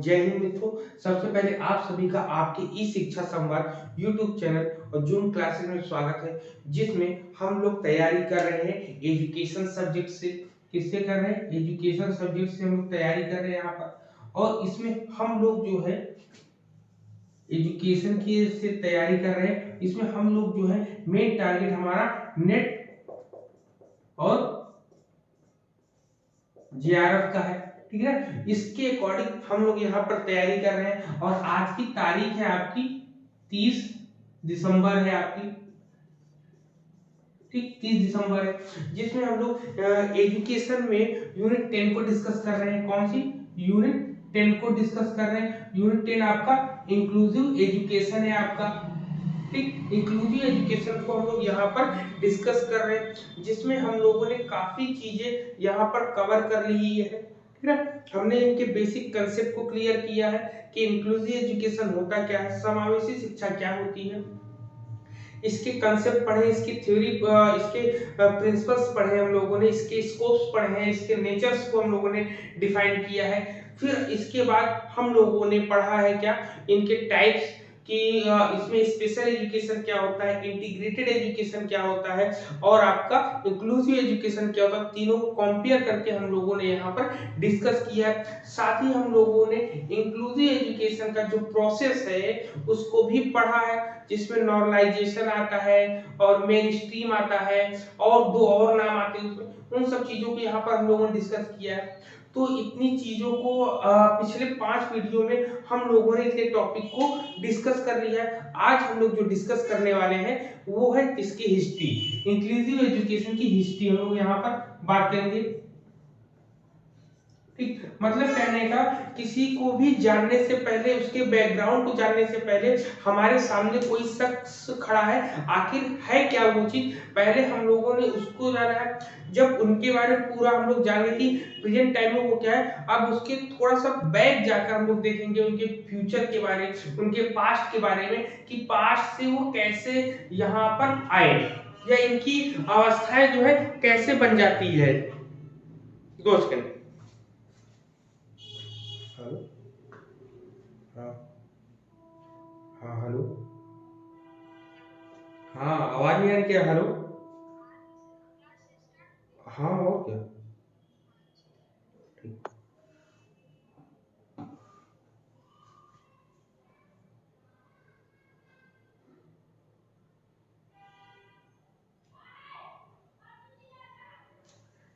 जय हिंद मित्रों। सबसे पहले आप सभी का आपके ई शिक्षा संवाद यूट्यूब चैनल और जूम क्लासेस में स्वागत है, जिसमें हम लोग तैयारी कर रहे हैं एजुकेशन सब्जेक्ट से। किससे कर रहे हैं? एजुकेशन सब्जेक्ट से हम लोग तैयारी कर रहे हैं यहाँ पर। और इसमें हम लोग जो है एजुकेशन की से तैयारी कर रहे हैं। इसमें हम लोग जो है मेन टारगेट हमारा नेट और जेआरएफ का है, ठीक है। इसके अकॉर्डिंग हम लोग यहाँ पर तैयारी कर रहे हैं और आज की तारीख है आपकी 30 दिसंबर है आपकी, ठीक 30 दिसंबर है, जिसमें हम लोग एजुकेशन में यूनिट 10 को डिस्कस कर रहे हैं। कौन सी? यूनिट 10 को डिस्कस कर रहे हैं। यूनिट 10 आपका इंक्लूसिव एजुकेशन है आपका, ठीक। इंक्लूसिव एजुकेशन को हम लोग यहाँ पर डिस्कस कर रहे हैं, जिसमें हम लोगों ने काफी चीजें यहाँ पर कवर कर ली है, ठीक है। हमने इनके बेसिक कंसेप्ट को क्लियर किया है कि इंक्लूसिव एजुकेशन होता क्या है, समावेशी शिक्षा क्या होती है, इसके कंसेप्ट पढ़े, इसकी थ्योरी, इसके प्रिंसिपल्स पढ़े हम लोगों ने, इसके स्कोप्स पढ़े हैं, इसके नेचर्स को हम लोगों ने डिफाइन किया है। फिर इसके बाद हम लोगों ने पढ़ा है क्या, इनके टाइप्स कि इसमें स्पेशल एजुकेशन क्या होता है, इंटीग्रेटेड एजुकेशन क्या होता है और आपका इंक्लूसिव एजुकेशन क्या होता है। तीनों को कंपेयर करके हम लोगों ने यहाँ पर डिस्कस किया है। साथ ही हम लोगों ने इंक्लूसिव एजुकेशन का जो प्रोसेस है उसको भी पढ़ा है, जिसमें नॉर्मलाइजेशन आता है और मेन स्ट्रीम आता है और दो और नाम आते हैं उसमें। उन सब चीजों को यहाँ पर हम लोगों ने डिस्कस किया है। तो इतनी चीजों को पिछले 5 वीडियो में हम लोगों ने इतने टॉपिक को डिस्कस कर लिया है। आज हम लोग जो डिस्कस करने वाले हैं वो है इसकी हिस्ट्री, इंक्लूसिव एजुकेशन की हिस्ट्री हम लोग यहाँ पर बात करेंगे, ठीक। मतलब कहने का किसी को भी जानने से पहले, उसके बैकग्राउंड को जानने से पहले हमारे सामने कोई शख्स खड़ा है, आखिर है क्या वो चीज, पहले हम लोगों ने उसको जाना है। जब उनके बारे में पूरा हम लोग जान गए कि प्रेजेंट टाइम में वो क्या है, अब उसके थोड़ा सा बैक जाकर हम लोग देखेंगे उनके फ्यूचर के बारे में, उनके पास्ट के बारे में कि पास्ट से वो कैसे यहाँ पर आए या इनकी अवस्थाएं जो है कैसे बन जाती है। दोस्त हेलो, हाँ हाँ हेलो, हाँ आवाज नहीं आ रही क्या? हेलो, हाँ और क्या, ठीक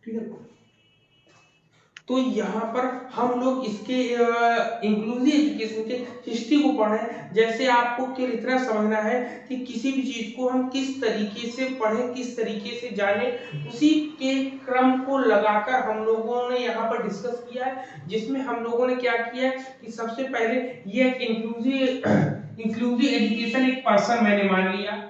ठीक है। तो यहाँ पर हम लोग इसके इंक्लूसिव एजुकेशन के हिस्ट्री को पढ़ें। जैसे आपको केवल इतना समझना है कि किसी भी चीज को हम किस तरीके से पढ़ें, किस तरीके से जाने, उसी के क्रम को लगाकर हम लोगों ने यहाँ पर डिस्कस किया है। जिसमें हम लोगों ने क्या किया है कि सबसे पहले ये इंक्लूसिव एजुकेशन एक पर्सन मैंने मान लिया,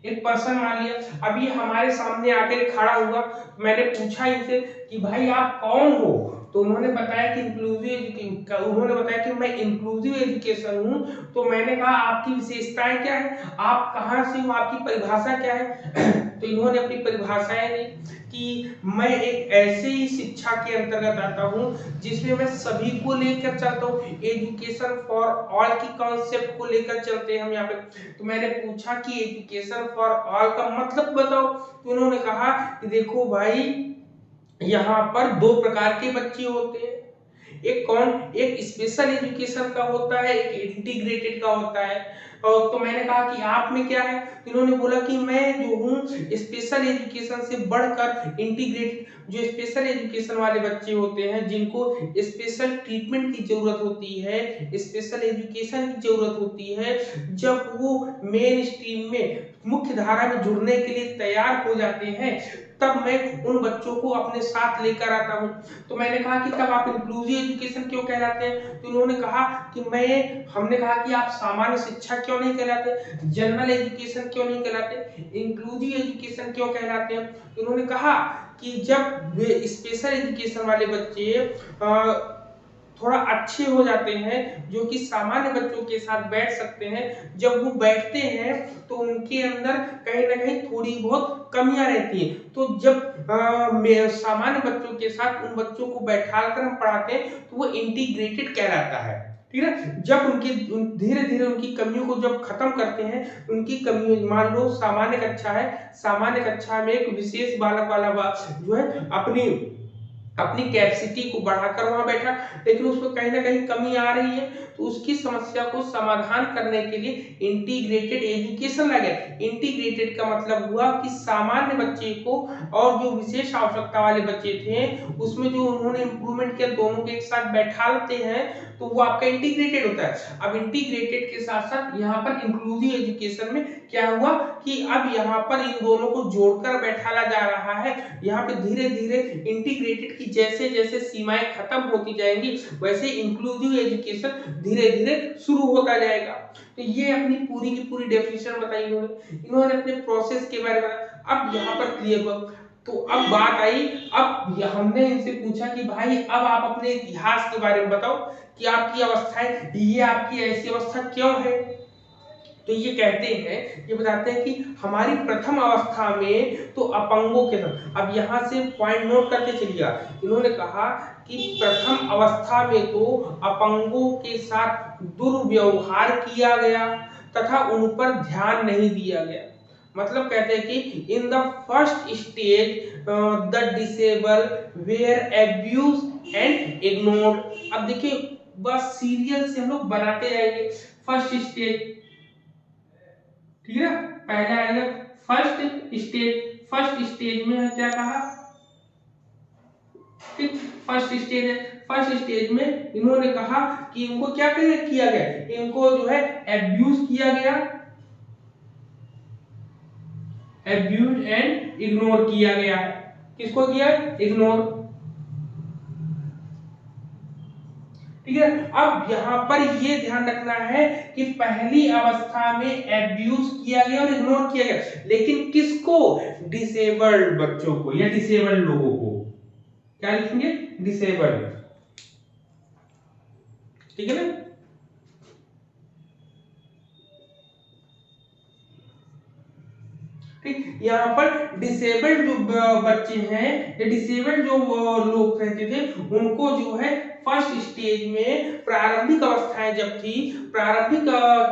एक पर्सन मान लिया। अब ये हमारे सामने आकर खड़ा हुआ, मैंने पूछा इनसे कि भाई आप कौन हो, तो उन्होंने बताया कि उन्होंने बताया कि मैं इंक्लूसिव एजुकेशन हूँ। तो मैंने कहा आपकी विशेषताएं क्या है, आप कहाँ से हो, आपकी परिभाषा क्या है तो इन्होंने अपनी परिभाषाएं दी कि मैं एक ऐसे ही शिक्षा के अंतर्गत आता हूँ जिसमें मैं सभी को लेकर चलता हूँ, एजुकेशन फॉर ऑल की कॉन्सेप्ट को लेकर चलते हैं हम यहाँ पे। तो मैंने पूछा कि एजुकेशन फॉर ऑल का मतलब बताओ, तो उन्होंने कहा कि देखो भाई यहाँ पर 2 प्रकार के बच्चे होते हैं, एक कौन, एक स्पेशल एजुकेशन का होता है, एक इंटीग्रेटेड का होता है। और तो मैंने कहा कि आप में क्या है, तो इन्होंने बोला कि मैं जो हूँ स्पेशल एजुकेशन से बढ़कर इंटीग्रेटेड, जो स्पेशल एजुकेशन वाले बच्चे होते हैं जिनको स्पेशल ट्रीटमेंट की जरूरत होती है, स्पेशल एजुकेशन की जरूरत होती है, जब वो मेन स्ट्रीम में मुख्य धारा में जुड़ने के लिए तैयार हो जाते हैं, तब मैं उन बच्चों को अपने साथ लेकर आता हूँ। तो मैंने कहा कि तब आप इंक्लूसिव एजुकेशन क्यों कहलाते हैं, तो उन्होंने कहा कि हमने कहा कि आप सामान्य शिक्षा क्यों नहीं कहलाते, जनरल एजुकेशन क्यों नहीं कहलाते, इंक्लूसिव एजुकेशन क्यों कहलाते हैं। तो उन्होंने कहा कि जब स्पेशल एजुकेशन वाले बच्चे थोड़ा अच्छे हो जाते हैं, जो कि सामान्य बच्चों के साथ बैठ सकते हैं, जब वो बैठते हैं तो उनके अंदर कहीं ना कहीं थोड़ी बहुत कमियां रहती हैं। तो जब सामान्य बच्चों के साथ उन बच्चों को बैठाकर हम पढ़ाते हैं तो वो इंटीग्रेटेड कहलाता है, ठीक है। जब धीरे धीरे उनकी कमियों को जब खत्म करते हैं, उनकी कमियों, मान लो सामान्य कक्षा है, सामान्य कक्षा में एक विशेष बालक वाला जो है अपनी अपनी कैपेसिटी को बढ़ाकर वहां बैठा, लेकिन उसमें कहीं ना कहीं कमी आ रही है, तो उसकी समस्या को समाधान करने के लिए इंटीग्रेटेड एजुकेशन लगे। इंटीग्रेटेड का मतलब हुआ कि सामान्य बच्चे को और जो विशेष आवश्यकता वाले बच्चे थे उसमें जो उन्होंने इंप्रूवमेंट किया, दोनों को एक साथ बैठा लेते हैं, तो वो आपका इंटीग्रेटेड होता है। अब इंटीग्रेटेड के साथ साथ यहाँ पर इंक्लूसिव एजुकेशन में क्या हुआ कि अब यहाँ पर इन दोनों को जोड़कर बैठाला जा रहा है। यहाँ पे धीरे धीरे इंटीग्रेटेड की जैसे जैसे सीमाएं खत्म होती जाएंगी, वैसे इंक्लूसिव एजुकेशन धीरे धीरे शुरू होता जाएगा। तो ये अपनी पूरी की पूरी डेफिनेशन बताई इन्होंने अपने प्रोसेस के बारे में। अब यहाँ पर क्लियर हुआ, तो अब बात आई, अब हमने इनसे पूछा कि भाई अब आप अपने इतिहास के बारे में बताओ कि आपकी अवस्थाएं, ये आपकी ऐसी अवस्था क्यों है। तो ये कहते हैं, ये बताते हैं कि हमारी प्रथम अवस्था में तो अपंगों के साथ, अब यहाँ से पॉइंट नोट करके चलिएगा, इन्होंने कहा कि प्रथम अवस्था में तो अपंगों के साथ दुर्व्यवहार किया गया तथा उन पर ध्यान नहीं दिया गया। मतलब कहते हैं कि in the first stage the disable were abuse and ignored. अब देखिए बस सीरियल से हम लोग बनाते जाएंगे। फर्स्ट स्टेज, ठीक है, पहला आएगा फर्स्ट स्टेज। फर्स्ट स्टेज में क्या कहा, ठीक, फर्स्ट स्टेज है। फर्स्ट स्टेज में इन्होंने कहा कि इनको क्या किया गया, इनको जो है एब्यूज किया गया, एब्यूज एंड इग्नोर किया गया है। किसको किया, इग्नोर, ठीक है। अब यहाँ पर ये ध्यान रखना है कि पहली अवस्था में एब्यूज किया गया और इग्नोर किया गया, लेकिन किसको, डिसेबल्ड बच्चों को या डिसेबल्ड लोगों को। क्या लिखेंगे, डिसेबल्ड, ठीक है ना। ठीक, यहाँ पर डिसेबल्ड जो बच्चे हैं या डिसेबल्ड जो लोग रहते थे, उनको जो है फर्स्ट स्टेज में प्रारंभिक अवस्थाएं जब थी, प्रारंभिक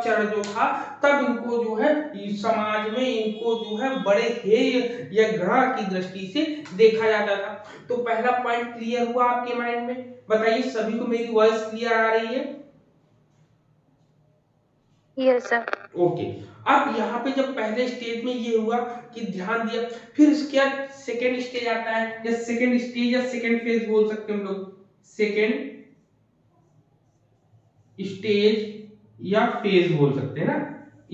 चरण जो था, तब इनको जो है समाज में इनको जो है बड़े हेय या घृणा की दृष्टि से देखा जाता था। तो पहला पॉइंट क्लियर हुआ आपके माइंड में, बताइए सभी को मेरी वॉइस क्लियर आ रही है। Yes sir. ओके, अब यहाँ पे जब पहले स्टेज में ये हुआ कि ध्यान दिया, फिर इसके बाद सेकेंड स्टेज आता है, या सेकेंड स्टेज या सेकेंड फेज बोल सकते हैं हम लोग, सेकेंड स्टेज या फेज बोल सकते हैं ना,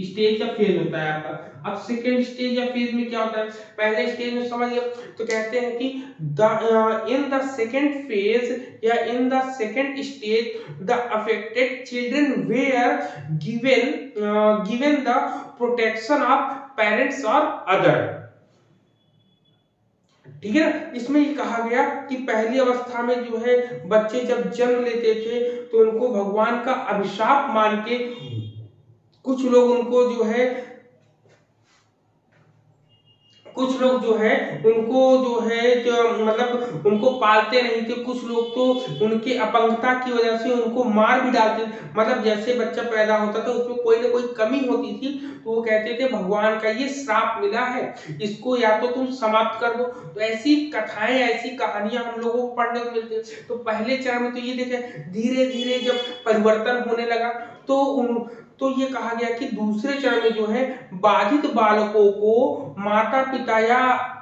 स्टेज या फेज होता है आपका। अब सेकेंड स्टेज या फेज में क्या होता है, पहले स्टेज में समझ गए, तो कहते हैं कि इन द सेकेंड फेज या in the second stage the affected children were given the protection of parents और अदर, ठीक है ना। इसमें ये कहा गया कि पहली अवस्था में जो है बच्चे जब जन्म लेते थे तो उनको भगवान का अभिशाप मान के कुछ लोग उनको जो है, कुछ लोग जो है उनको जो है मतलब उनको पालते नहीं थे, कुछ लोग तो उनके अपंगता की वजह से उनको मार भी डालते, मतलब जैसे बच्चा पैदा होता था उसमें कोई ना कोई कमी होती थी, तो वो कहते थे भगवान का ये श्राप मिला है, इसको या तो तुम समाप्त कर दो। तो ऐसी कथाएं, ऐसी कहानियां हम लोगों को पढ़ने को मिलती है। तो पहले चरण में तो ये देखे धीरे धीरे जब परिवर्तन होने लगा, तो ये कहा गया कि दूसरे चरण में जो है बाधित बालकों को माता पिता या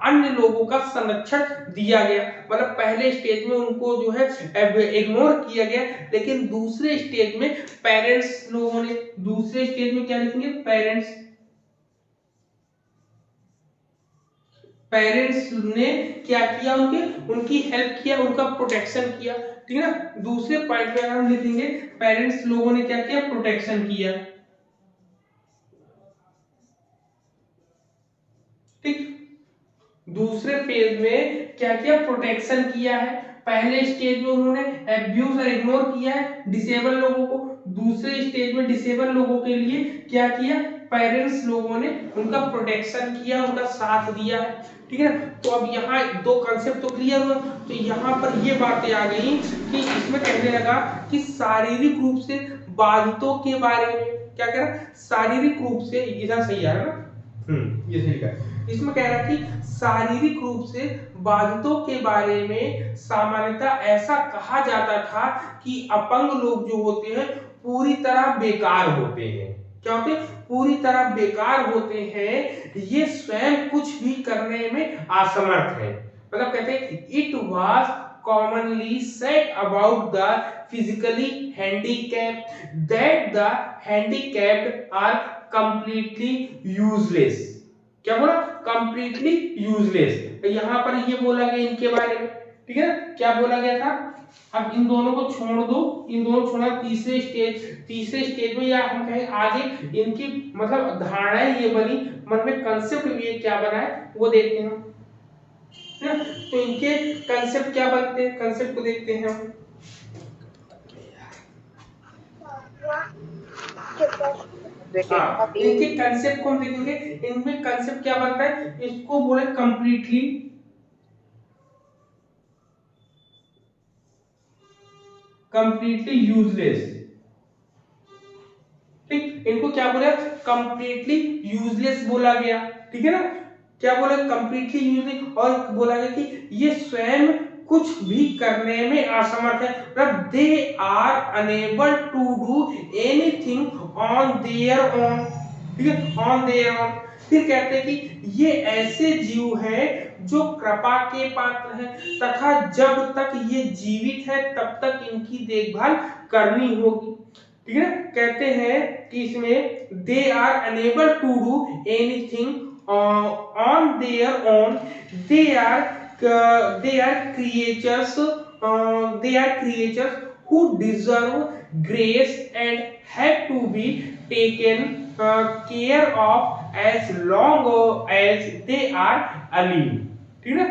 अन्य लोगों का संरक्षण दिया गया। मतलब पहले स्टेज में उनको जो है इग्नोर किया गया, लेकिन दूसरे स्टेज में पेरेंट्स लोगों ने, दूसरे स्टेज में क्या लिखेंगे, पेरेंट्स ने क्या किया, उनकी हेल्प किया, उनका प्रोटेक्शन किया, ठीक है ना। दूसरे पॉइंट में हम लिखेंगे पेरेंट्स लोगों ने क्या किया, प्रोटेक्शन किया, ठीक। दूसरे फेज में क्या किया, प्रोटेक्शन किया है। पहले स्टेज में उन्होंने एब्यूज और इग्नोर किया है डिसेबल लोगों को, दूसरे स्टेज में डिसेबल लोगों के लिए क्या किया, पेरेंट्स लोगों ने उनका प्रोटेक्शन किया, उनका साथ दिया है, ठीक है। तो अब यहाँ दो कंसेप्ट तो क्लियर हुआ। तो यहाँ पर ये बातें आ गई कि इसमें कहने लगा कि शारीरिक रूप से बाधितों के बारे में क्या कह रहा, शारीरिक रूप से, इधर सही आ रहा है ना, ये सही कहा। इसमें कह रहा कि शारीरिक रूप से बाधितों के बारे में सामान्यतः ऐसा कहा जाता था कि अपंग लोग जो होते हैं पूरी तरह बेकार होते हैं। क्या होते हैं? पूरी तरह बेकार होते हैं, ये स्वयं कुछ भी करने में असमर्थ है। मतलब कहते हैं it was commonly said about the physically handicapped that the handicapped are completely useless। क्या बोला? completely useless। तो यहाँ पर ये बोला गया इनके बारे में, ठीक है। क्या बोला गया था? अब इन दोनों को छोड़ दो, इन दोनों छोड़ा, तीसरे स्टेज में या हम कहें आगे इनकी मतलब धारणाएं ये बनी, मन में कंसेप्ट ये क्या बना है वो देखते हैं। तो इनके कंसेप्ट क्या बनते हैं, कंसेप्ट को देखते हैं हम। हाँ, इनके कंसेप्ट को हम देखेंगे। इनमें कंसेप्ट क्या बनता है, इसको बोले कंप्लीटली यूजलेस। ठीक, इनको क्या बोला? कंप्लीटली यूजलेस बोला गया, ठीक है ना। क्या बोला? Completely useless. और बोला गया कि ये स्वयं कुछ भी करने में असमर्थ है, मतलब they are unable to do anything on their own, ठीक है, ऑन देयर ओन। फिर कहते हैं कि ये ऐसे जीव हैं जो कृपा के पात्र हैं तथा जब तक ये जीवित है तब तक इनकी देखभाल करनी होगी, ठीक है। कहते हैं कि इसमें they are unable to do anything on their own, they are creatures, they are creatures who deserve grace and have to be taken care of as long as they are alive, ठीक है ना।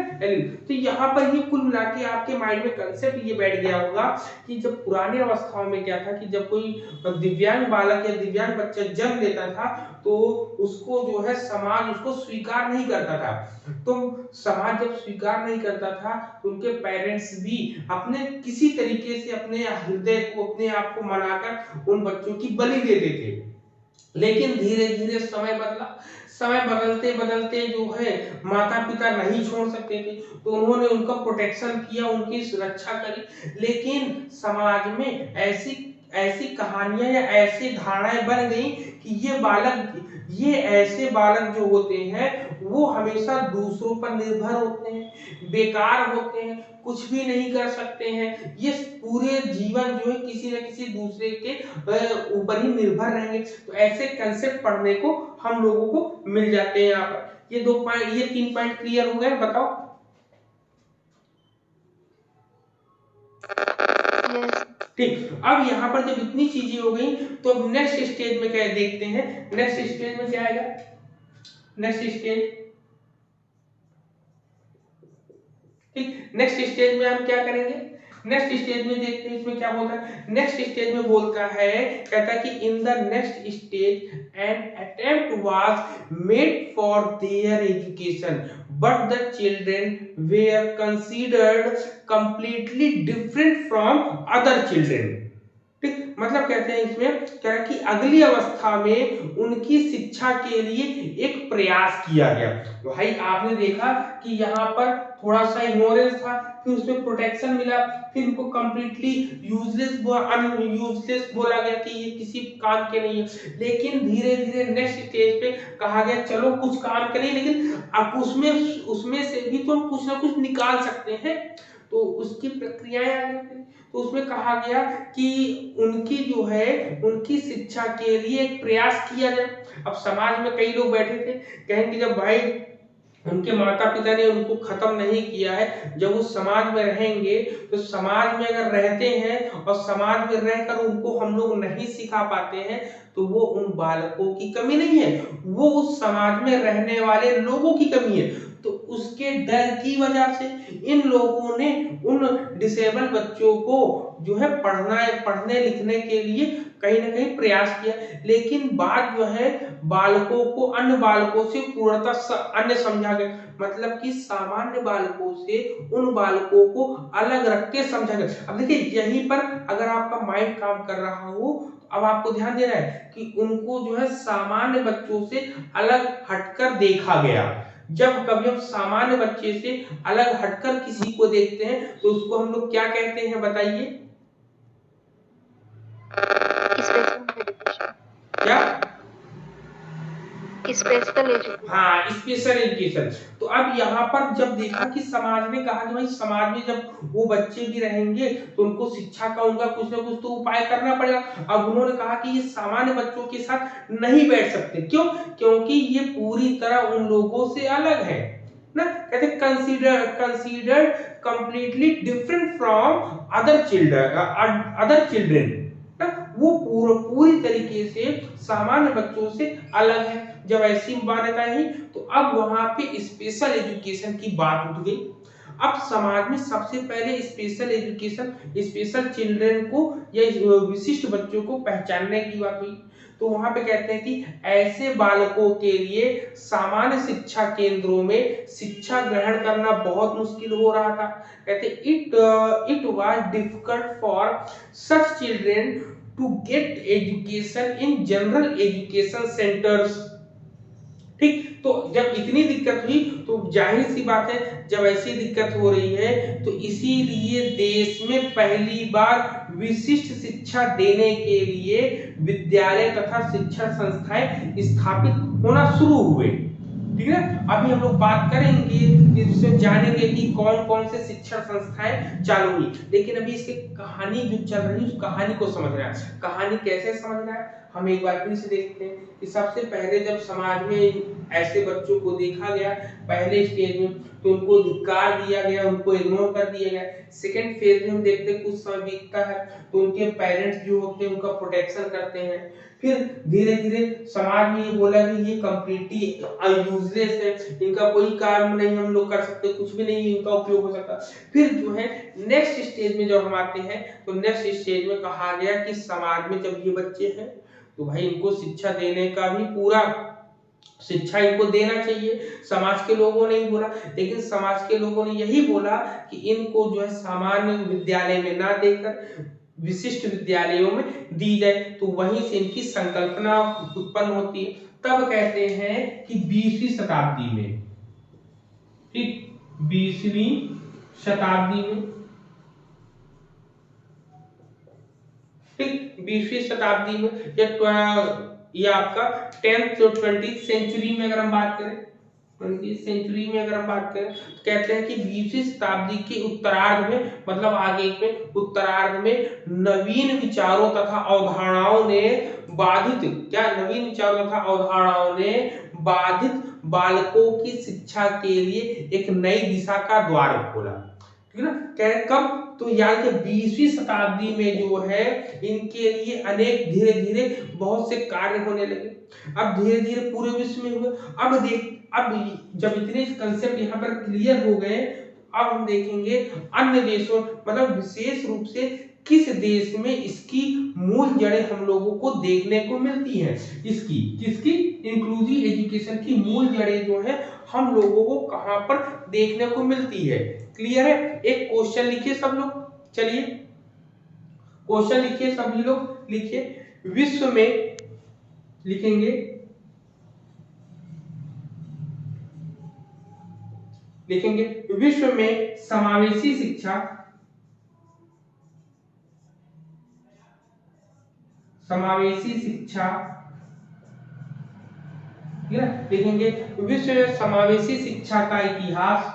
तो यहाँ पर ये कुल मिला के आपके माइंड में कंसेप्ट ये बैठ गया होगा कि जब पुरानी अवस्थाओं में क्या था कि जब कोई दिव्यांग बालक या दिव्यांग बच्चा जन्म लेता था तो उसको जो है समाज उसको स्वीकार नहीं करता था। तो समाज जब स्वीकार नहीं करता था तो उनके पेरेंट्स भी अपने किसी तरीके से अपने हृदय को, अपने आप को मनाकर उन बच्चों की बलि देते थे। लेकिन धीरे धीरे समय बदला, समय बदलते बदलते जो है माता पिता नहीं छोड़ सकते थे तो उन्होंने उनका प्रोटेक्शन किया, उनकी सुरक्षा करी। लेकिन समाज में ऐसी ऐसी कहानियां या ऐसी धारणाएं बन गई कि ये ऐसे बालक जो होते हैं वो हमेशा दूसरों पर निर्भर होते हैं, बेकार होते हैं, कुछ भी नहीं कर सकते हैं, ये पूरे जीवन जो है किसी न किसी दूसरे के ऊपर ही निर्भर रहेंगे। तो ऐसे कंसेप्ट पढ़ने को हम लोगों को मिल जाते हैं यहाँ पर। ये 3 पॉइंट क्लियर हो गए, बताओ। ठीक, अब यहाँ पर जब इतनी चीजें हो गई तो अब नेक्स्ट स्टेज में क्या देखते हैं। नेक्स्ट स्टेज में क्या आएगा? नेक्स्ट स्टेज, ठीक, नेक्स्ट स्टेज में हम क्या करेंगे? नेक्स्ट स्टेज में देखते हैं इसमें क्या बोलता है। नेक्स्ट स्टेज में बोलता है, कहता है कि in the next stage an attempt was made for their education but the children were considered completely different from other children. ठीक, मतलब कहते हैं इसमें क्या कि अगली अवस्था में उनकी शिक्षा के लिए एक प्रयास किया गया। भाई आपने देखा कि यहाँ पर थोड़ा सा इग्नोरेंस था, फिर उसमें प्रोटेक्शन मिला, फिर इनको कंप्लीटली यूजलेस बोला गया कि ये किसी काम के नहीं है। लेकिन धीरे धीरे नेक्स्ट स्टेज पे कहा गया चलो कुछ काम करें, लेकिन अब उसमें से भी तो हम कुछ ना कुछ निकाल सकते हैं, तो उसकी प्रक्रियाएं आ गई। तो उसमें कहा गया कि उनकी जो है उनकी शिक्षा के लिए एक प्रयास किया जाए। अब समाज में कई लोग बैठे थे, कहेंगे जब भाई उनके माता पिता ने उनको खत्म नहीं किया है, जब उस समाज में रहेंगे तो समाज में अगर रहते हैं और समाज में रहकर उनको हम लोग नहीं सिखा पाते हैं तो वो उन बालकों की कमी नहीं है, वो उस समाज में रहने वाले लोगों की कमी है। तो उसके डर की वजह से इन लोगों ने उन डिसेबल बच्चों को जो है पढ़ने लिखने के लिए कहीं ना कहीं प्रयास किया, लेकिन बात जो है बालकों को अन्य बालकों से पूर्णतः अन्य समझा गया, मतलब कि सामान्य बालकों से उन बालकों को अलग रख के समझा गया। अब देखिए यहीं पर अगर आपका माइंड काम कर रहा हो, अब आपको ध्यान देना है कि उनको जो है सामान्य बच्चों से अलग हटकर देखा गया। जब कभी हम सामान्य बच्चे से अलग हटकर किसी को देखते हैं तो उसको हम लोग क्या कहते हैं बताइए? क्या? Special education. हाँ, स्पेशल एजुकेशन। तो अब यहाँ पर जब देखा कि समाज ने कहा कि भाई समाज में जब वो बच्चे भी रहेंगे तो उनको शिक्षा का उनका कुछ ना कुछ तो उपाय करना पड़ेगा। अब उन्होंने कहा कि ये सामान्य बच्चों के साथ नहीं बैठ सकते, क्यों? क्योंकि ये पूरी तरह उन लोगों से अलग है ना, कहते considered completely different from other children ना, वो पूरी तरीके से सामान्य बच्चों से अलग है। जब ऐसी मान्यता है तो अब वहां पे स्पेशल एजुकेशन की बात उठ गई। अब समाज में सबसे पहले स्पेशल एजुकेशन, स्पेशल चिल्ड्रन को या विशिष्ट बच्चों को पहचानने की बात हुई। तो वहां पे कहते हैं कि ऐसे बालकों के लिए सामान्य शिक्षा केंद्रों में शिक्षा ग्रहण करना बहुत मुश्किल हो रहा था। कहते it was difficult for such children to get education in general education centres. ठीक, तो जब इतनी दिक्कत हुई तो जाहिर सी बात है जब ऐसी दिक्कत हो रही है तो इसीलिए देश में पहली बार विशिष्ट शिक्षा देने के लिए विद्यालय तथा शिक्षण संस्थाएं स्थापित होना शुरू हुए। ठीक है, अभी हम लोग बात करेंगे, इससे जानेंगे कि कौन कौन से शिक्षण संस्थाएं चालू हुई, लेकिन अभी इसकी कहानी जो चल रही है उस कहानी को समझना है। कहानी कैसे समझना है हम एक बार फिर से देखते हैं कि सबसे पहले जब समाज में ऐसे बच्चों को देखा गया पहले स्टेज में तो उनको धिक्कार दिया गया, उनको इग्नोर कर दिया गया। सेकंड फेज में हम देखते हैं कुछ समय बीतता है तो उनके पेरेंट्स जो होते हैं उनका प्रोटेक्शन करते हैं। फिर धीरे धीरे समाज में ये बोला कि ये कंप्लीटली यूजलेस है, इनका कोई काम नहीं हम लोग कर सकते, कुछ भी नहीं इनका उपयोग हो सकता। फिर जो है नेक्स्ट स्टेज में जब हम आते हैं तो नेक्स्ट स्टेज में कहा गया कि समाज में जब ये बच्चे हैं तो भाई इनको शिक्षा देने का भी पूरा शिक्षा इनको देना चाहिए। समाज के लोगों ने ही बोला, लेकिन समाज के लोगों ने यही बोला कि इनको जो है सामान्य विद्यालय में ना देकर विशिष्ट विद्यालयों में दी जाए, तो वहीं से इनकी संकल्पना उत्पन्न होती है। तब कहते हैं कि 20वीं शताब्दी में, ठीक, 20वीं शताब्दी में, ठीक, 20वीं शताब्दी में ये आपका 10th और 20th सेंचुरी में अगर हम बात करें, 20th सेंचुरी में अगर हम बात करें तो कहते हैं कि 20वीं शताब्दी के उत्तरार्ध में, मतलब आगे में उत्तरार्ध में नवीन विचारों तथा अवधारणाओं ने नवीन विचारों तथा अवधारणाओं ने बाधित बालकों की शिक्षा के लिए एक नई दिशा का द्वार खोला। ठीक है ना, कह कब? तो याद के 20वीं शताब्दी में जो है इनके लिए अनेक धीरे धीरे बहुत से कार्य होने लगे। अब धीरे धीरे पूरे विश्व में हुए। अब जब इतने कंसेप्ट यहाँ पर क्लियर हो गए, अब हम देखेंगे अन्य देशों, मतलब विशेष रूप से किस देश में इसकी मूल जड़ें हम लोगों को देखने को मिलती हैं। इसकी किसकी इंक्लूसिव एजुकेशन की मूल जड़ें जो है हम लोगों को कहां पर देखने को मिलती है। क्लियर है? एक क्वेश्चन लिखिए सब लोग, चलिए क्वेश्चन लिखिए, सभी लोग लिखिए। विश्व में लिखेंगे, विश्व में समावेशी शिक्षा ठीक है, लिखेंगे विश्व में समावेशी शिक्षा का इतिहास,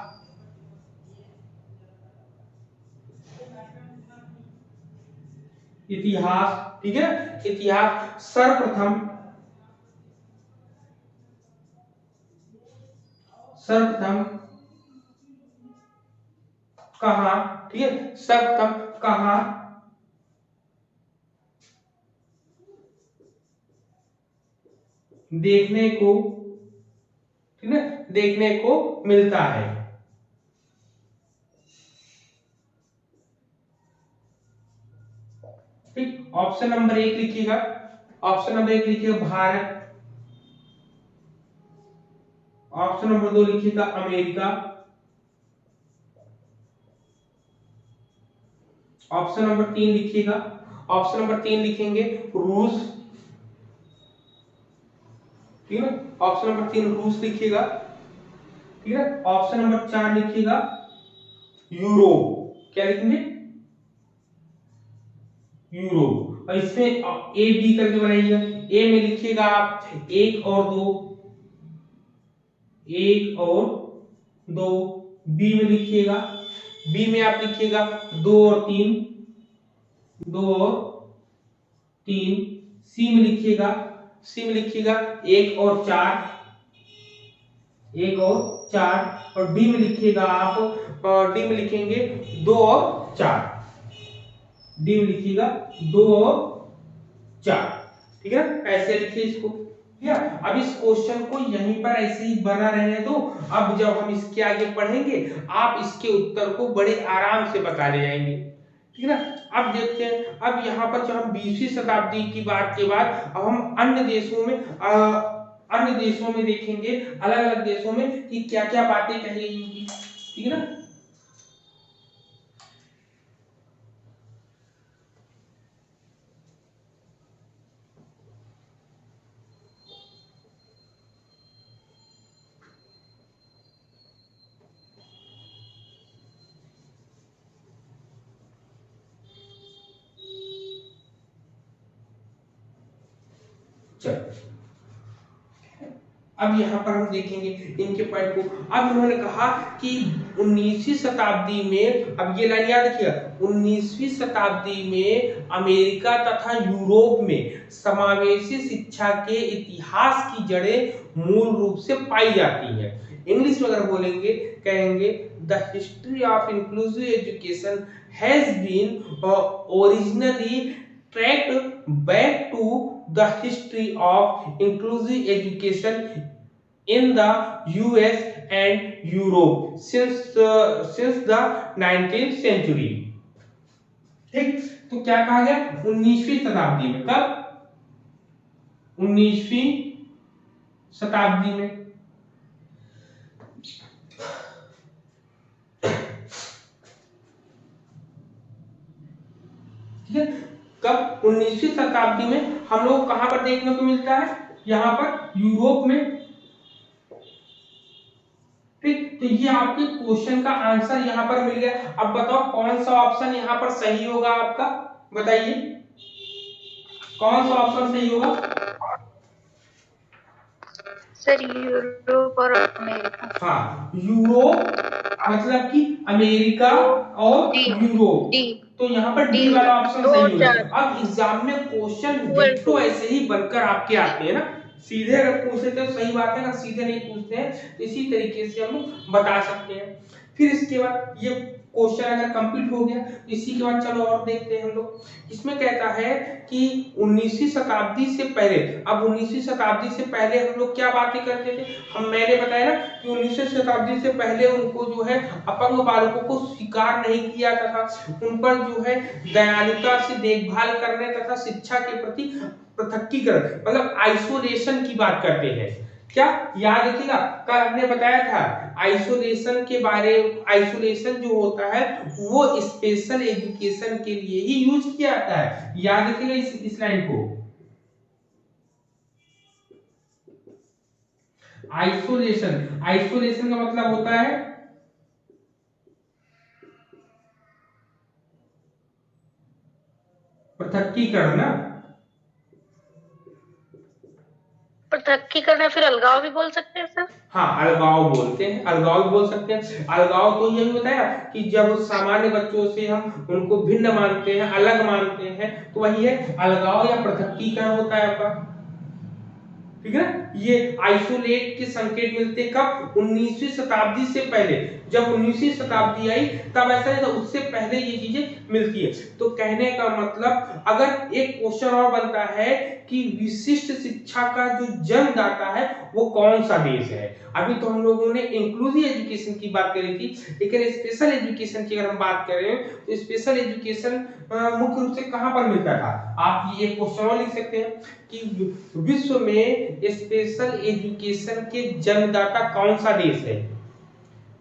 ठीक है, इतिहास सर्वप्रथम कहां, ठीक है, सर्वप्रथम कहां देखने को, ठीक है, देखने को मिलता है। ठीक, ऑप्शन नंबर 1 लिखिएगा, ऑप्शन नंबर 1 लिखिएगा भारत, ऑप्शन नंबर 2 लिखिएगा अमेरिका, ऑप्शन नंबर 3 लिखिएगा, ऑप्शन नंबर 3 लिखेंगे रूस, ठीक है, ऑप्शन नंबर 3 रूस लिखिएगा, ठीक है, ऑप्शन नंबर 4 लिखिएगा यूरोप, क्या लिखेंगे यूरोप, और इसमें ए बी करके बनाइएगा। ए में लिखिएगा आप 1 और 2, 1 और 2, बी में लिखिएगा, बी में आप लिखिएगा 2 और 3, 2 और 3, सी में लिखिएगा, सी में लिखिएगा 1 और 4, 1 और 4, और डी में लिखिएगा आप, डी में लिखेंगे 2 और 4, डी में लिखिएगा 2 और 4, ठीक है, ऐसे लिखिए इसको। ठीक है, अब इस क्वेश्चन को यहीं पर ऐसे ही बना रहने दो। अब जब हम इसके आगे पढ़ेंगे आप इसके उत्तर को बड़े आराम से बता ले जाएंगे, ठीक है ना। अब देखते हैं, अब यहाँ पर जो हम 20वीं शताब्दी की बात के बाद अब हम अन्य देशों में देखेंगे, अलग अलग देशों में कि क्या क्या बातें कही गई होंगी, ठीक है ना। चलो, अब यहाँ पर हम देखेंगे इनके पॉइंट को। अब उन्होंने कहा कि 19वीं शताब्दी में, अब ये लाइन याद रखिएगा, 19वीं शताब्दी में अमेरिका तथा यूरोप में समावेशी शिक्षा के इतिहास की जड़ें मूल रूप से पाई जाती है। इंग्लिश में अगर बोलेंगे कहेंगे the history of inclusive education has been originally tracked back to the history of inclusive education in the US and Europe since the 19th century। ठीक, तो क्या कहा गया 19वीं शताब्दी में, कब 19वीं शताब्दी में, ठीक है, कब 19वीं शताब्दी में हम लोग कहां पर देखने को मिलता है, यहां पर यूरोप में। ठीक, तो ये आपके क्वेश्चन का आंसर यहां पर मिल गया। अब बताओ कौन सा ऑप्शन यहां पर सही होगा आपका, बताइए कौन सा ऑप्शन सही होगा। सर यूरोप और अमेरिका। हाँ, यूरोप मतलब कि अमेरिका और यूरोप, तो यहाँ पर डी वाला ऑप्शन सही होगा। अब एग्जाम में क्वेश्चन डिट्टो ऐसे ही बनकर आपके आते हैं ना, सीधे अगर पूछते तो सही बात है ना, सीधे नहीं पूछते हैं तो इसी तरीके से हम लोग बता सकते हैं। फिर इसके बाद ये क्वेश्चन अगर कंप्लीट हो गया, इसी के बाद चलो और देखते हैं हम लोग। इसमें कहता है कि 19वीं शताब्दी से पहले, अब 19वीं शताब्दी से पहले हम लोग क्या बातें करते थे, मैंने बताया ना कि 19वीं शताब्दी से पहले उनको जो है अपंग बालकों को स्वीकार नहीं किया था, उन पर जो है दयालुता से देखभाल करने तथा शिक्षा के प्रति पृथक्कीकरण मतलब आइसोलेशन की बात करते हैं। क्या याद रखिएगा, कल हमने बताया था आइसोलेशन के बारे, आइसोलेशन जो होता है वो स्पेशल एजुकेशन के लिए ही यूज किया जाता है। याद रखिएगा इस लाइन को, आइसोलेशन, आइसोलेशन का मतलब होता है पृथक्कीकरण ना, पृथक्कीकरण, फिर अलगाव भी बोल सकते हैं सर। हाँ, अलगाव बोलते हैं, अलगाव भी बोल सकते हैं। अलगाव तो यही बताया कि जब सामान्य बच्चों से हम उनको भिन्न मानते हैं, अलग मानते हैं, तो वही है अलगाव या पृथक्कीकरण होता है आपका, ठीक है ना। ये आइसोलेट के संकेत मिलते कब, 19वीं शताब्दी से पहले, जब 19वीं शताब्दी आई तब ऐसा नहीं था, उससे पहले ये चीजें मिलती है। तो कहने का मतलब अगर एक क्वेश्चन और बनता है कि विशिष्ट शिक्षा का जो जन्मदाता है वो कौन सा देश है। अभी तो हम लोगों ने इंक्लूसिव एजुकेशन की बात करी थी, लेकिन स्पेशल एजुकेशन की अगर हम बात करें तो स्पेशल एजुकेशन मुख्य रूप से कहां पर मिलता था। आप ये क्वेश्चन और लिख सकते हैं कि विश्व में स्पेशल एजुकेशन के जन्मदाता कौन सा देश है।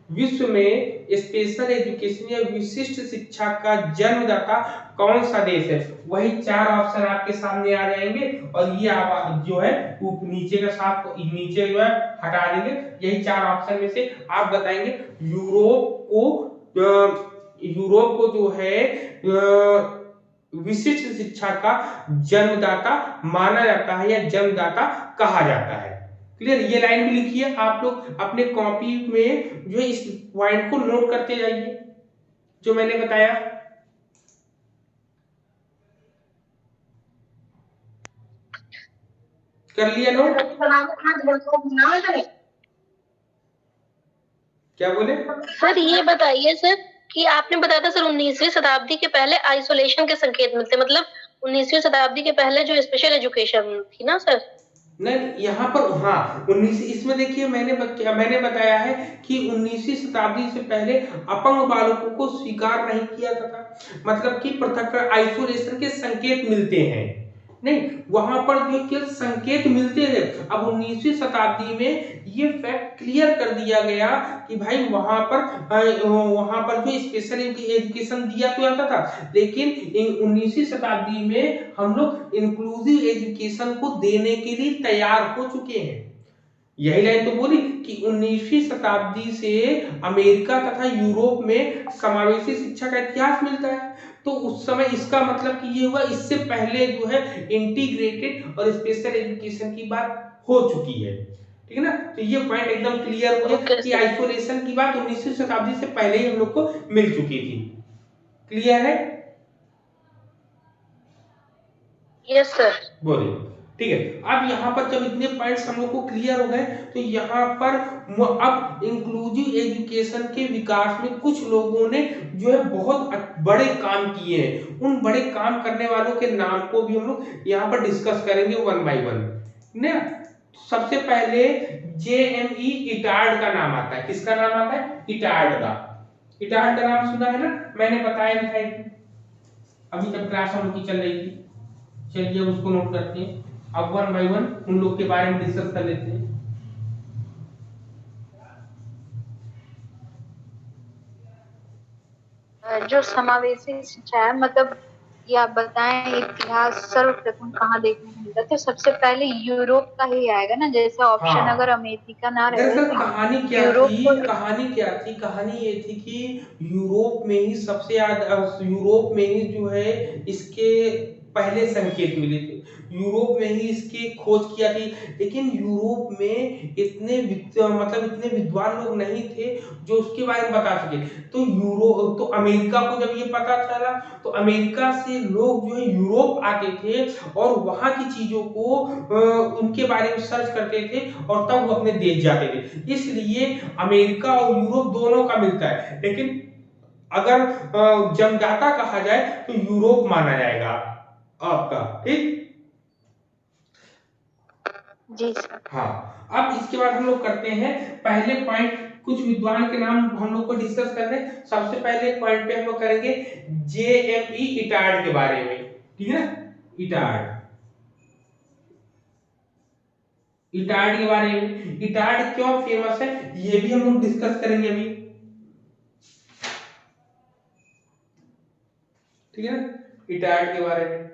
विश्व में स्पेशल एजुकेशन या विशिष्ट शिक्षा का जन्मदाता कौन सा देश है। वही 4 ऑप्शन आपके सामने आ जाएंगे और ये आप जो है वो नीचे का साफ नीचे जो है हटा देंगे। यही 4 ऑप्शन में से आप बताएंगे यूरोप को जो है विशिष्ट शिक्षा का जन्मदाता माना जाता है या जन्मदाता कहा जाता है। क्लियर। ये लाइन भी लिखिए आप लोग अपने कॉपी में, जो है इस पॉइंट को नोट करते जाइए जो मैंने बताया। कर लिया नोट? क्या बोले सर? ये बताइए सर कि आपने बताया था सर 19वीं शताब्दी के पहले आइसोलेशन के संकेत मिलते, मतलब 19वीं शताब्दी के पहले जो स्पेशल एजुकेशन थी ना सर। नहीं, यहाँ पर हाँ 19 इसमें देखिए मैंने बताया है कि 19वीं शताब्दी से पहले अपंग बालकों को स्वीकार नहीं किया जाता, मतलब कि पृथक आइसोलेशन के संकेत मिलते हैं। नहीं, वहां पर जो केवल संकेत मिलते हैं। अब 19वीं शताब्दी में ये फैक्ट क्लियर कर दिया गया कि भाई वहां पर जो स्पेशल एजुकेशन दिया तो जाता था, लेकिन 19वीं शताब्दी में हम लोग इंक्लूसिव एजुकेशन को देने के लिए तैयार हो चुके हैं। यही लाइन तो बोली कि 19वीं शताब्दी से अमेरिका तथा यूरोप में समावेशी शिक्षा का इतिहास मिलता है। तो उस समय इसका मतलब कि ये हुआ, इससे पहले जो है इंटीग्रेटेड और स्पेशल एजुकेशन की बात हो चुकी है। ठीक है ना। तो ये पॉइंट एकदम क्लियर हो गया कि आइसोलेशन की बात 19वीं शताब्दी से पहले ही हम लोग को मिल चुकी थी। क्लियर है? Yes sir. बोलिए। ठीक है। अब यहाँ पर जब इतने पॉइंट्स हम लोग को क्लियर हो गए तो यहाँ पर अब इंक्लूसिव एजुकेशन के विकास में कुछ लोगों ने जो है बहुत बड़े काम किए हैं। उन बड़े काम करने वालों के नाम को भी हम लोग यहाँ पर डिस्कस करेंगे वन बाय वन ना। सबसे पहले JME इटार्ड का नाम आता है। किसका नाम आता है? इटार्ड का। इटार्ड का नाम सुना है ना, मैंने बताया था अभी जब क्लास हम लोग की चल रही थी। चलिए उसको नोट करते हैं। अब वन बाय वन उन लोग के बारे में डिस्कस कर लेते हैं। जो समावेशी शिक्षा है, मतलब ये आप बताएं इतिहास सर्वप्रथम कहाँ देखने को मिलता है। तो सबसे पहले यूरोप का ही आएगा ना, जैसे ऑप्शन हाँ, अगर अमेरिका ना रहे दरअसल तो कहानी क्या यूरोप थी, को। कहानी ये थी कि यूरोप में ही सबसे यूरोप में ही जो है इसके पहले संकेत मिले थे। यूरोप में ही इसकी खोज किया थी, लेकिन यूरोप में मतलब इतने विद्वान लोग नहीं थे जो उसके बारे में बता सके। तो अमेरिका को जब ये पता चला तो अमेरिका से लोग जो है यूरोप आते थे और वहां की चीजों को उनके बारे में सर्च करते थे और तब वो अपने देश जाते थे। इसलिए अमेरिका और यूरोप दोनों का मिलता है, लेकिन अगर जन्मदाता कहा जाए तो यूरोप माना जाएगा आपका। ठीक जी सर। हाँ। अब इसके बाद हम लोग करते हैं पहले पॉइंट, कुछ विद्वान के नाम हम लोग को डिस्कस कर रहे हैं। सबसे पहले पॉइंट पे हम लोग करेंगे JME इटार्ड के बारे में। ठीक है ना। इटार्ड के बारे में, इटार्ड क्यों फेमस है ये भी हम लोग डिस्कस करेंगे अभी। ठीक है ना। इटार्ड के बारे में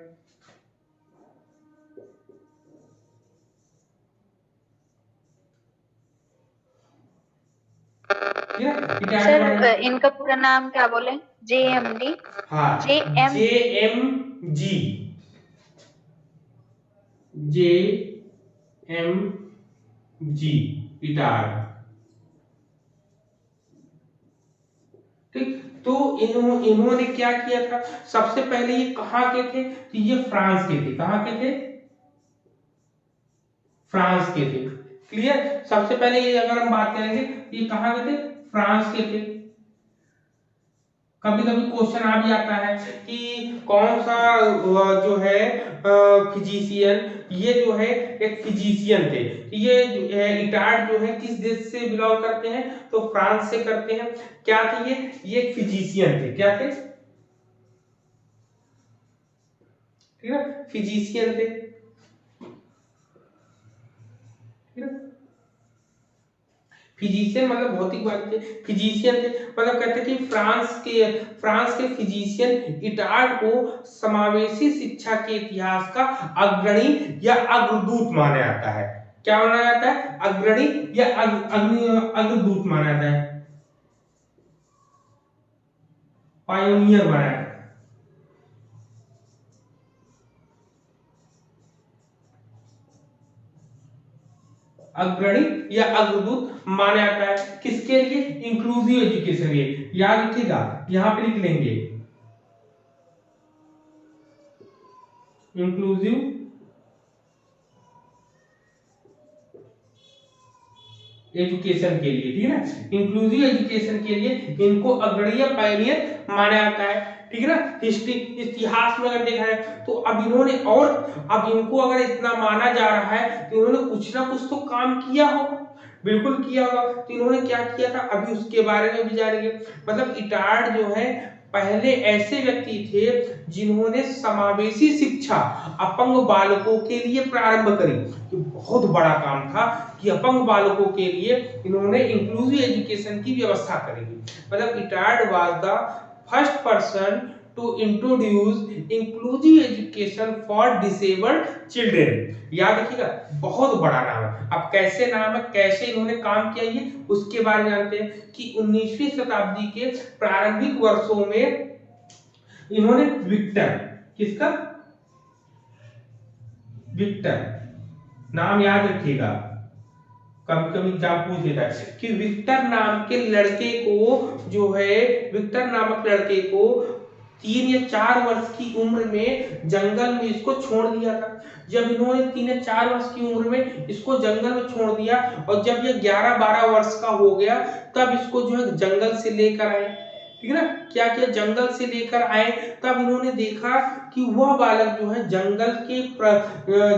सर इनका पूरा नाम क्या बोले? JMD। हाँ, JMG इटार्ड। ठीक। तो इन्होंने क्या किया था, सबसे पहले ये कहाँ के थे? तो ये फ्रांस के थे। कहाँ के थे? फ्रांस के थे। क्लियर। सबसे पहले ये अगर हम बात करेंगे ये कहाँ के थे? फ्रांस के थे। कभी कभी क्वेश्चन आ भी आता है कि कौन सा जो है फिजिशियन, ये जो है एक फिजिशियन थे, ये इटार्ड जो है किस देश से बिलोंग करते हैं, तो फ्रांस से करते हैं। क्या थे ये एक फिजिशियन थे। क्या थे? ठीक है, फिजिशियन थे। ठीक है, फिजिशियन मतलब भौतिकवादी थे, फिजिशियन थे, मतलब कहते हैं कि फ्रांस के फिजिशियन इटार्ड को समावेशी शिक्षा के इतिहास का अग्रणी या अग्रदूत माना जाता है। क्या माना जाता है? अग्रणी या अग्रदूत माना जाता है, पायोनियर माना जाता है। अग्रणी या अग्रदूत माना जाता है किसके लिए? इंक्लूसिव एजुकेशन के लिए। याद रखिएगा, यहां पे लिख लेंगे इंक्लूसिव एजुकेशन के लिए। ठीक है ना, इंक्लूसिव एजुकेशन के लिए इनको अग्रणी या पायनियर माना जाता है। ठीक है ना, हिस्ट्री इतिहास में अगर देखा जाए तो अब इन्होंने, और अब इनको अगर इतना माना जा रहा है तो इन्होंने कुछ ना कुछ तो काम किया होगा, बिल्कुल किया होगा। तो इन्होंने क्या किया था, अभी उसके बारे में भी जानेंगे। मतलब इटार्ड जो है पहले ऐसे व्यक्ति थे जिन्होंने समावेशी शिक्षा अपंग बालकों के लिए प्रारंभ करी। तो बहुत बड़ा काम था कि अपंग बालकों के लिए इन्होंने इंक्लूसिव एजुकेशन की व्यवस्था करेगी। मतलब Itard was the first person to introduce inclusive education for disabled children. याद रखिएगा, बहुत बड़ा नाम है। अब कैसे नाम है, कैसे इन्होंने काम किया, ये उसके बारे में जानते हैं कि 19वीं शताब्दी के प्रारंभिक वर्षों में इन्होंने विक्टर, किसका? विक्टर नाम याद रखिएगा, कभी कभी एग्जाम पूछ देता है कि विक्टर नाम के लड़के को जो है, विक्टर नामक लड़के को 3 या 4 वर्ष की उम्र में जंगल में इसको छोड़ दिया था। जब इन्होंने 3 या 4 वर्ष की उम्र में इसको जंगल में छोड़ दिया और जब ये 11-12 वर्ष का हो गया तब इसको जो है जंगल से लेकर आए। ठीक है ना, क्या किया, जंगल से लेकर आए। तब इन्होंने देखा कि वह बालक जो है जंगल के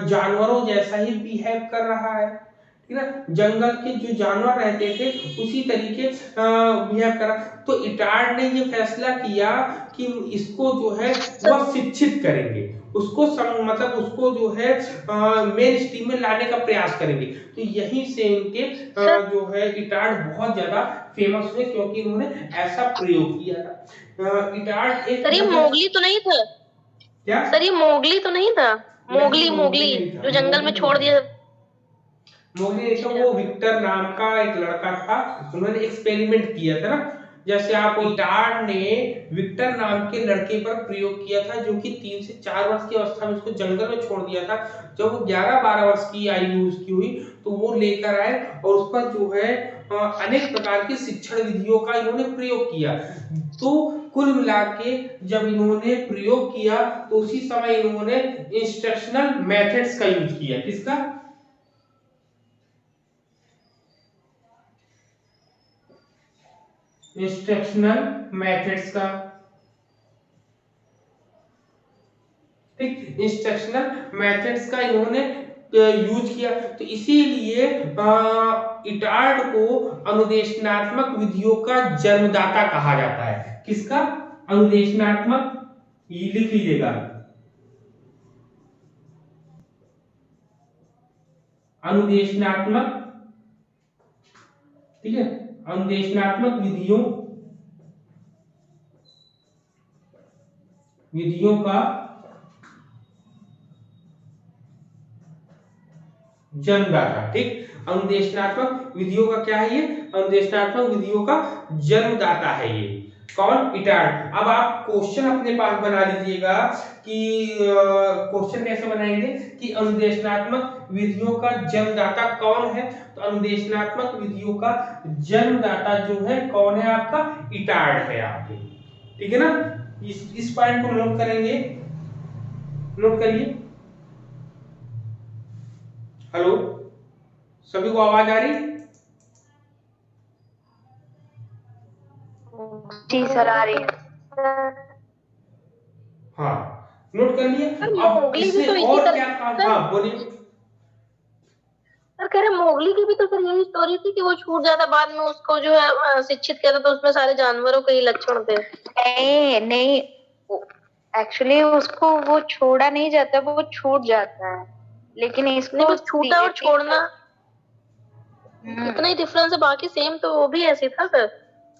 जानवरों जैसा ही बिहेव कर रहा है। ठीक है ना, जंगल के जो जानवर रहते थे उसी तरीके बिहेव करा। तो इटार्ड ने ये फैसला किया कि इसको जो है वह शिक्षित करेंगे, उसको मतलब उसको जो है मेन स्ट्रीम में लाने का प्रयास करेंगे। तो यहीं से इनके जो है इटार्ड बहुत ज्यादा फेमस हुए क्योंकि इन्होंने ऐसा प्रयोग किया था। इटार्ड एक, सर ये मोगली तो नहीं था? क्या सर ये मोगली तो नहीं था? नहीं, मोगली नहीं था, जो जंगल में छोड़ दिया। मोगली तो वो विक्टर नाम का एक लड़का था, उन्होंने एक्सपेरिमेंट किया था ना। जैसे आप इटार्ड ने विक्टर नाम के लड़के पर प्रयोग किया था जो कि 3 से 4 वर्ष की अवस्था में उसको जंगल में छोड़ दिया था। जब वो 11-12 वर्ष की आयु उसकी हुई तो वो लेकर आए और उस पर जो है अनेक प्रकार की शिक्षण विधियों का इन्होंने प्रयोग किया। तो कुल मिला के जब इन्होंने प्रयोग किया तो उसी समय इन्होंने इंस्ट्रक्शनल मेथड्स का यूज किया। किसका? इंस्ट्रक्शनल मेथड्स का। ठीक, इंस्ट्रक्शनल मेथड्स का इन्होंने यूज किया। तो इसीलिए इटार्ड को अनुदेशनात्मक विधियों का जन्मदाता कहा जाता है। किसका? अनुदेशनात्मक, ये लिख लीजिएगा, अनुदेशनात्मक। ठीक है, अनुदेशनात्मक विधियों का जन्मदाता। ठीक, अनुदेशनात्मक विधियों का क्या है, ये अनुदेशनात्मक विधियों का जन्मदाता है ये कौन? इटार्ड। अब आप क्वेश्चन अपने पास बना लीजिएगा कि क्वेश्चन कैसे बनाएंगे कि अनुदेशनात्मक विधियों का जन्मदाता कौन है। तो अनुदेशनात्मक विधियों का जन्मदाता जो है कौन है? आपका इटार्ड है आपके। ठीक है ना, इस पॉइंट को नोट करेंगे, नोट करिए। हेलो, सभी को आवाज आ रही? जी सर, आ रही है। हाँ, नोट कर लिया। सर अब मोगली भी इसमें तो इसी और तरह। क्या काम, सर, हाँ बोलिए। सर कह रहे मोगली की भी तो सर यही स्टोरी थी कि वो छूट जाता, बाद में उसको जो है शिक्षित किया था, तो उसमें सारे जानवरों के ही लक्षण थे। नहीं नहीं, एक्चुअली उसको वो छोड़ा नहीं जाता, वो छूट जाता है, लेकिन इसको नहीं, छूटा और छोड़ना इतना ही डिफरेंस है, बाकी सेम तो वो भी ऐसे था सर।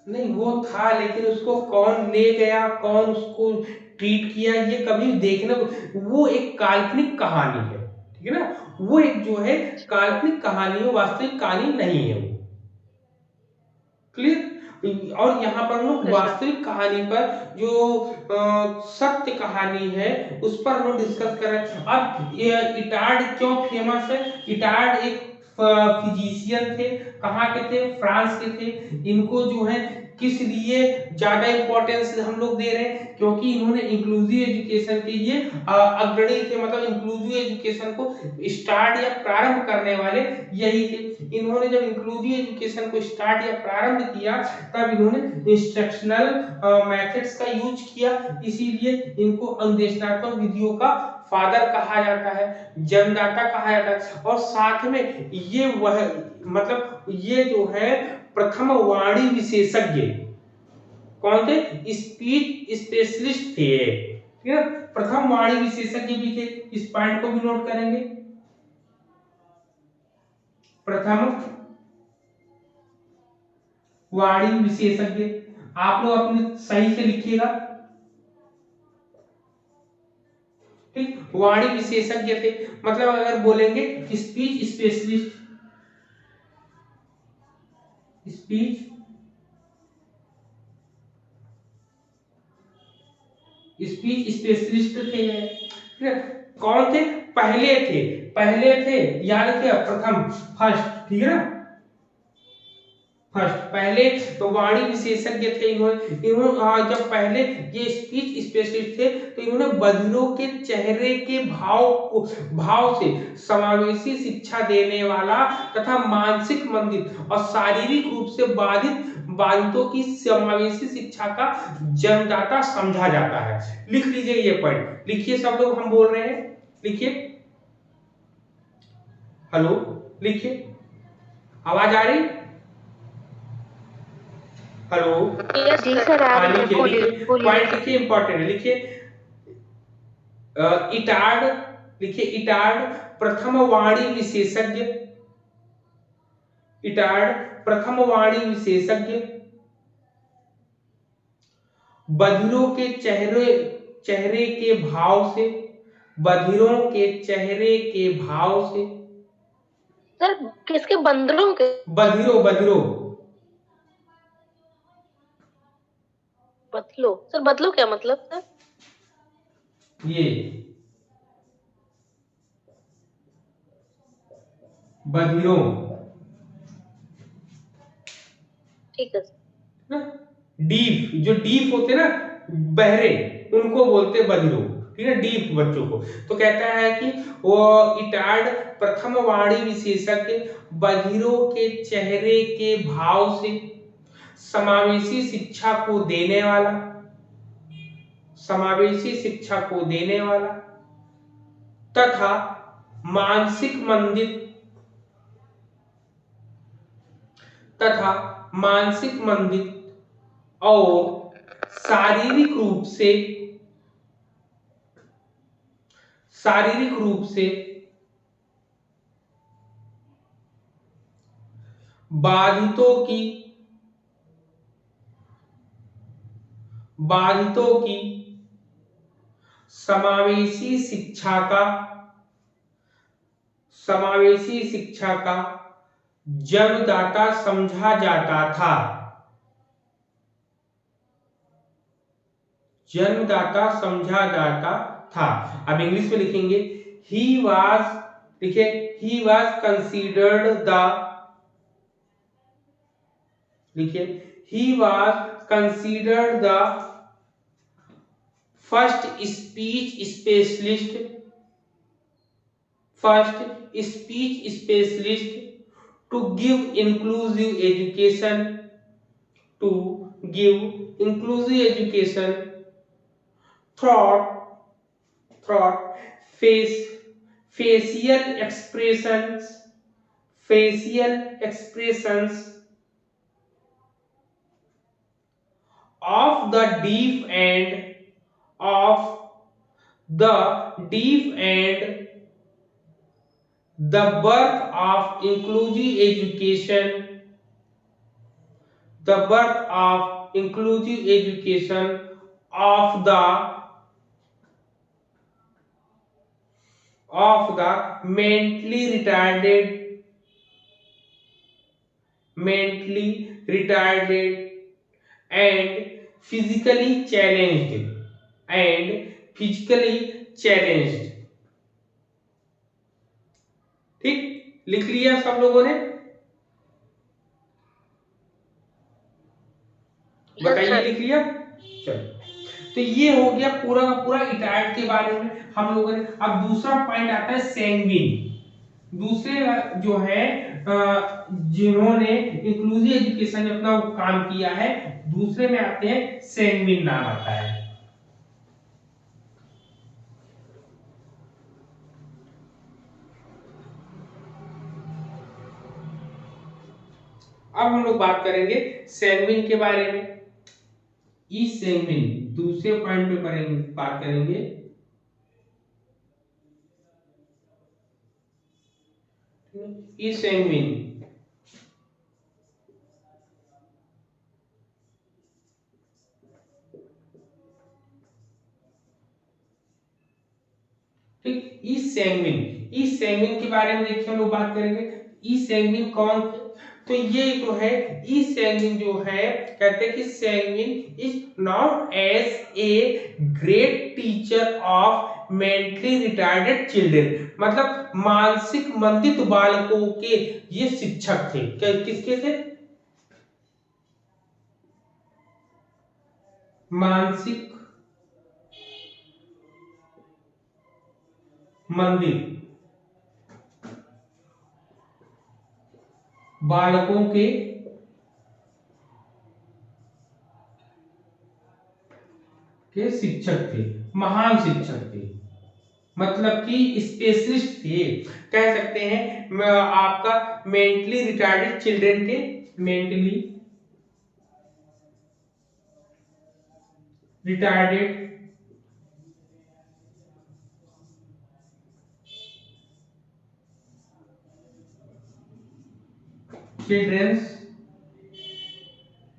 नहीं वो था, लेकिन उसको कौन ले गया, कौन उसको ट्रीट किया, ये कभी देखने को, वो एक काल्पनिक कहानी है, ठीक है ना, वो एक जो है काल्पनिक कहानी है, वास्तविक कहानी नहीं है वो। क्लियर। और यहाँ पर हम लोग वास्तविक कहानी पर जो सत्य कहानी है उस पर हम लोग डिस्कस कर रहे हैं। अब ये इटार्ड क्यों फेमस है? इटार्ड एक फिजिशियन थे, कहाँ के थे? फ्रांस के थे। इनको जो है किस लिए ज्यादा इंपॉर्टेंस हम लोग दे रहे हैं? क्योंकि इन्होंने इंक्लूसिव एजुकेशन के लिए अग्रणी थे, मतलब इंक्लूसिव एजुकेशन को स्टार्ट या प्रारंभ करने वाले यही थे। इन्होंने जब इंक्लूसिव एजुकेशन को स्टार्ट या प्रारंभ किया, तब इन्होंने इंस्ट्रक्शनल मेथड्स का यूज किया, इसीलिए इनको अनुदेशनात्मक विधियों का फादर कहा जाता है, जन्मदाता कहा जाता है। और साथ में ये वह, मतलब ये जो है प्रथम वाणी विशेषज्ञ कौन थे? स्पीच स्पेशलिस्ट थे, ठीक है। प्रथम वाणी विशेषज्ञ भी थे, इस पॉइंट को भी नोट करेंगे। प्रथम वाणी विशेषज्ञ, आप लोग अपने सही से लिखिएगा, ठीक। वाणी विशेषज्ञ थे, मतलब अगर बोलेंगे speech specialist, speech speech specialist थे, ठीक है। कौन थे? पहले थे, पहले थे, याद किया, प्रथम, फर्स्ट, ठीक है ना, फर्स्ट, पहले तो वाणी विशेषज्ञ थे। इन्होंने जब पहले ये स्पीच स्पेशलिस्ट थे, तो इन्होंने बधिरों के चेहरे के भाव से समावेशी शिक्षा देने वाला तथा मानसिक मंदित और शारीरिक रूप से बाधितों की समावेशी शिक्षा का जन्मदाता समझा जाता है। लिख लीजिए ये पॉइंट, लिखिए सब लोग, हम बोल रहे हैं, लिखिए, हेलो, लिखिए, आवाज आ रही? हेलो, जी सर, आ रही है, लिखिए, पॉइंट लिखिए, इंपॉर्टेंट है, लिखिए। इटार्ड, लिखिए इटार्ड प्रथम वाणी विशेषज्ञ, इटार्ड प्रथम वाणी विशेषज्ञ, बधिरों के चेहरे के भाव से, बधिरों के चेहरे के भाव से, सर किसके? बंदरों के? बधिरों, बधिरों, बदलो सर, बदलो क्या मतलब सर? ये बधिरों, ठीक है सर। डीफ, जो डीफ होते ना, बहरे, उनको बोलते बधिरों, ठीक है, डीफ बच्चों को। तो कहता है कि वो इटार्ड प्रथम वाणी विशेषज्ञ, बधिरों के चेहरे के भाव से समावेशी शिक्षा को देने वाला, समावेशी शिक्षा को देने वाला तथा मानसिक मंदित, तथा मानसिक मंदित और शारीरिक रूप से, शारीरिक रूप से बाधितों की, बाधितों की समावेशी शिक्षा का, समावेशी शिक्षा का जन्मदाता समझा जाता था, जन्मदाता समझा जाता था। अब इंग्लिश में लिखेंगे, ही वाज, लिखे, ही वाज कंसीडर्ड द, लिखिए, he was considered the first speech specialist, first speech specialist to give inclusive education to give inclusive education thought face facial expressions facial expressions of the deaf and of the deaf and the birth of inclusive education the birth of inclusive education of the mentally retarded and physically challenged ठीक लिख लिया सब लोगों ने बताइए लिख लिया चलो तो ये हो गया पूरा का पूरा इटार्ड के बारे में हम लोगों ने अब दूसरा पॉइंट आता है सैंग्विन दूसरे जो है जिन्होंने इंक्लूसिव एजुकेशन में अपना काम किया है दूसरे में आते हैं सैंग्विन नाम आता है अब हम लोग बात करेंगे सैंग्विन के बारे में ई सैंग्विन दूसरे पॉइंट पे करेंगे बात करेंगे ई सैंग्विन ठीक ई सैंग्विन के बारे में देखिए हम लोग बात करेंगे ई सैंग्विन कौन तो ये जो है ई सैंग्विन जो है कहते हैं कि Seguin is not as a great teacher of mentally retarded children मतलब मानसिक मंदित बालकों के ये शिक्षक थे किसके थे मानसिक मंदिर बालकों के शिक्षक थे महान शिक्षक थे मतलब कि स्पेशलिस्ट थे कह सकते हैं आपका मेंटली रिटार्डेड चिल्ड्रन के मेंटली रिटार्डेड चिल्ड्रंस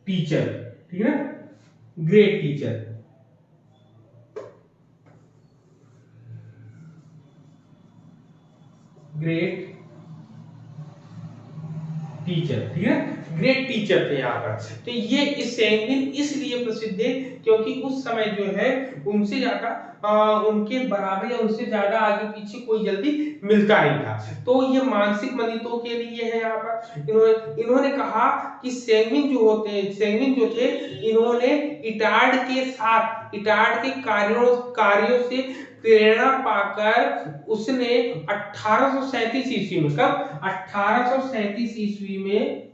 टीचर ठीक है ना ग्रेट टीचर ग्रेट टीचर ठीक है ग्रेट टीचर थे यहाँ पर तो ये इस सैंग्विन इसलिए प्रसिद्ध है क्योंकि उस समय जो है उनसे ज्यादा उनके बराबर या उनसे ज्यादा आगे पीछे कोई जल्दी मिलता नहीं था तो ये मानसिक मंदितों के लिए है यहाँ पर इन्होंने कहा कि सैंग्विन जो थे इन्होंने इटार्ड के कार्यों से प्रेरणा पाकर उसने 1837 ईस्वी में कब 1837 ईस्वी में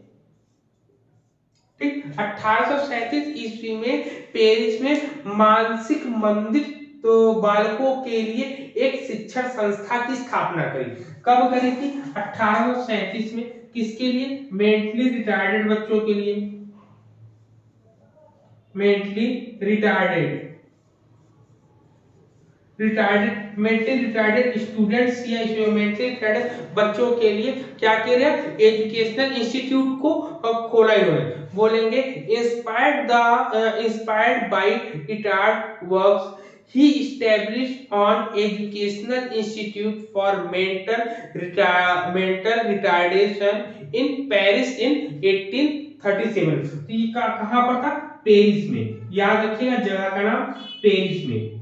ठीक 1837 ईस्वी में पेरिस में मानसिक मंदित तो बालकों के लिए एक शिक्षण संस्था की स्थापना करी कब करी थी 1837 में किसके लिए मेंटली रिटार्डेड बच्चों के लिए मेंटली मेंटली रिटार्डेड स्टूडेंट्स या मेंटली रिटार्डेड बच्चों के लिए क्या किया गया एजुकेशनल इंस्टीट्यूट को खोला इन्होंने बोलेंगे inspired by Etard works he established an educational institute for mental retardation in Paris in 1837 तो ये कहां पर था पेरिस में याद रखिएगा जगह का नाम पेरिस में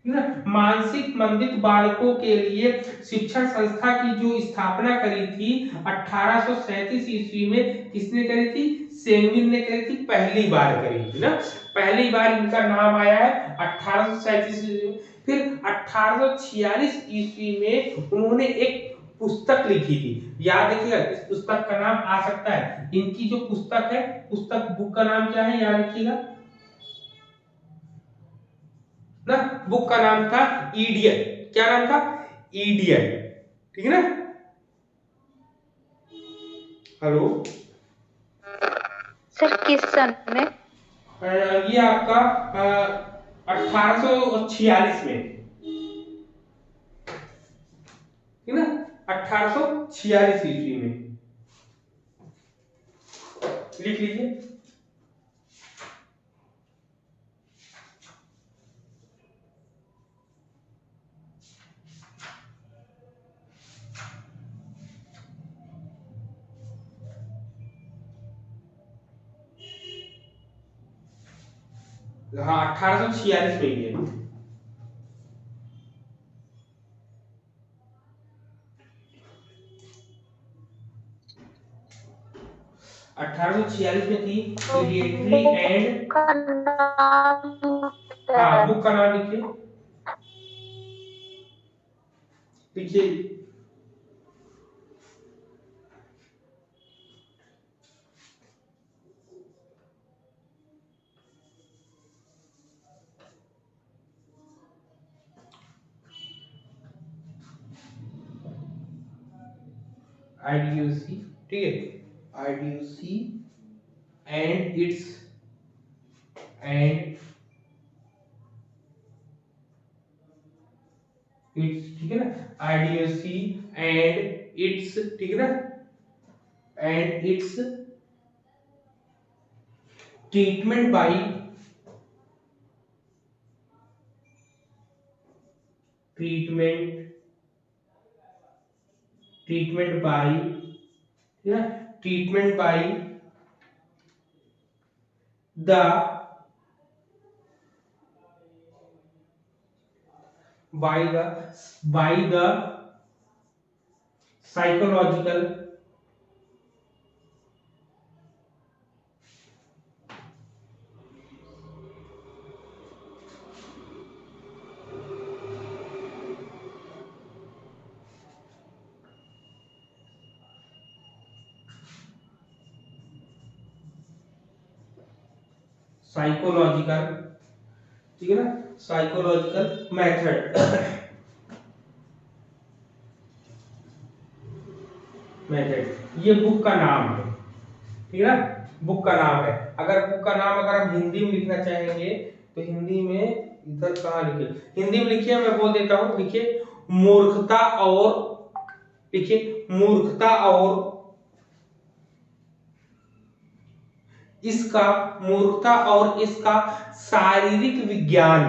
मानसिक मंदित बालकों के लिए शिक्षण संस्था की जो स्थापना करी थी 1837 ईस्वी में किसने करी थी सैंग्विन ने करी थी पहली बार करी थी ना पहली बार इनका नाम आया है 1837 ईस्वी में फिर 1846 ईस्वी में उन्होंने एक पुस्तक लिखी थी। याद रखिएगा, इस पुस्तक का नाम आ सकता है, इनकी जो पुस्तक है, पुस्तक बुक का नाम क्या है, याद रखिएगा ना। बुक का नाम था इडियट। क्या नाम था? इडियट। ठीक है ना। हेलो सर किस सन में? ये आपका 1846 में, ठीक है ना, 1846 ईस्वी में। लिख लीजिए। हाँ, 1846 में ही है। 1846 में थी क्रिएटरी एंड, का नाम हाँ बुक का नाम लिखिए, लिखिए। IDUC, ठीक है, IDUC and it's and it's, ठीक है ना, IDUC एंड इट्स, ठीक है ना, and it's treatment bye treatment treatment bye, ठीक है, treatment by the by the psychological psychological, ठीक है ना, साइकोलॉजिकल मेथड मेथड, ये बुक का नाम है, ठीक है ना, बुक का नाम है। अगर बुक का नाम अगर हम हिंदी में लिखना चाहेंगे तो हिंदी में इधर कहाँ लिखे, हिंदी में लिखिए, मैं बोल देता हूँ, लिखिए मूर्खता और, लिखिए मूर्खता और इसका, मूर्खता और इसका शारीरिक विज्ञान,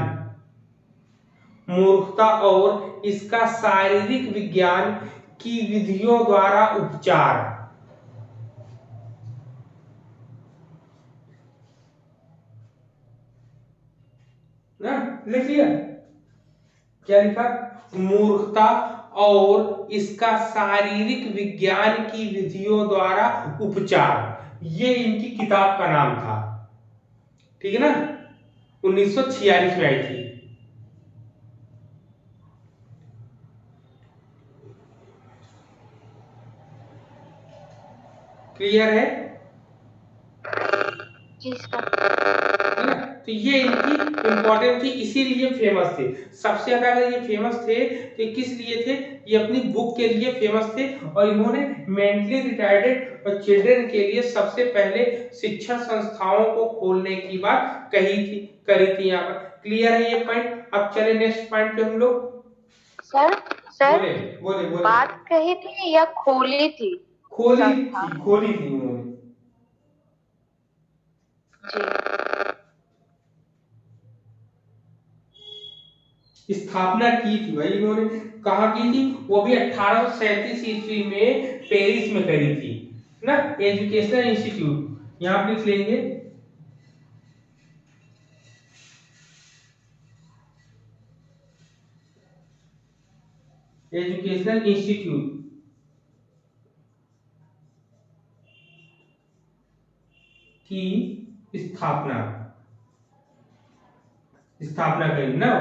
मूर्खता और इसका शारीरिक विज्ञान की विधियों द्वारा उपचार, ना, लिख लिया। क्या लिखा? मूर्खता और इसका शारीरिक विज्ञान की विधियों द्वारा उपचार, ये इनकी किताब का नाम था, ठीक है ना, 1946 में आई थी। क्लियर है? जी सर। है ना, तो ये इनकी इंपॉर्टेंट थी, इसीलिए फेमस थे। सबसे ज्यादा अगर ये फेमस थे तो किस लिए थे? ये अपनी बुक के लिए फेमस थे, और इन्होंने मेंटली रिटार्डेड और चिल्ड्रन के लिए सबसे पहले शिक्षण संस्थाओं को खोलने की बात करी थी यहाँ पर। क्लियर है ये पॉइंट? अब चले नेक्स्ट पॉइंट पे हम लोग। सर सर बोले बोले बोले। बात कही थी या खोली थी? संस्था। खोली थी उन्होंने। स्थापना की थी भाई इन्होंने, कहाँ की थी? वो भी 1837 ईस्वी में पेरिस में करी थी ना, एजुकेशनल इंस्टीट्यूट, यहाँ पे लिख लेंगे एजुकेशनल इंस्टीट्यूट की स्थापना स्थापना करी ना,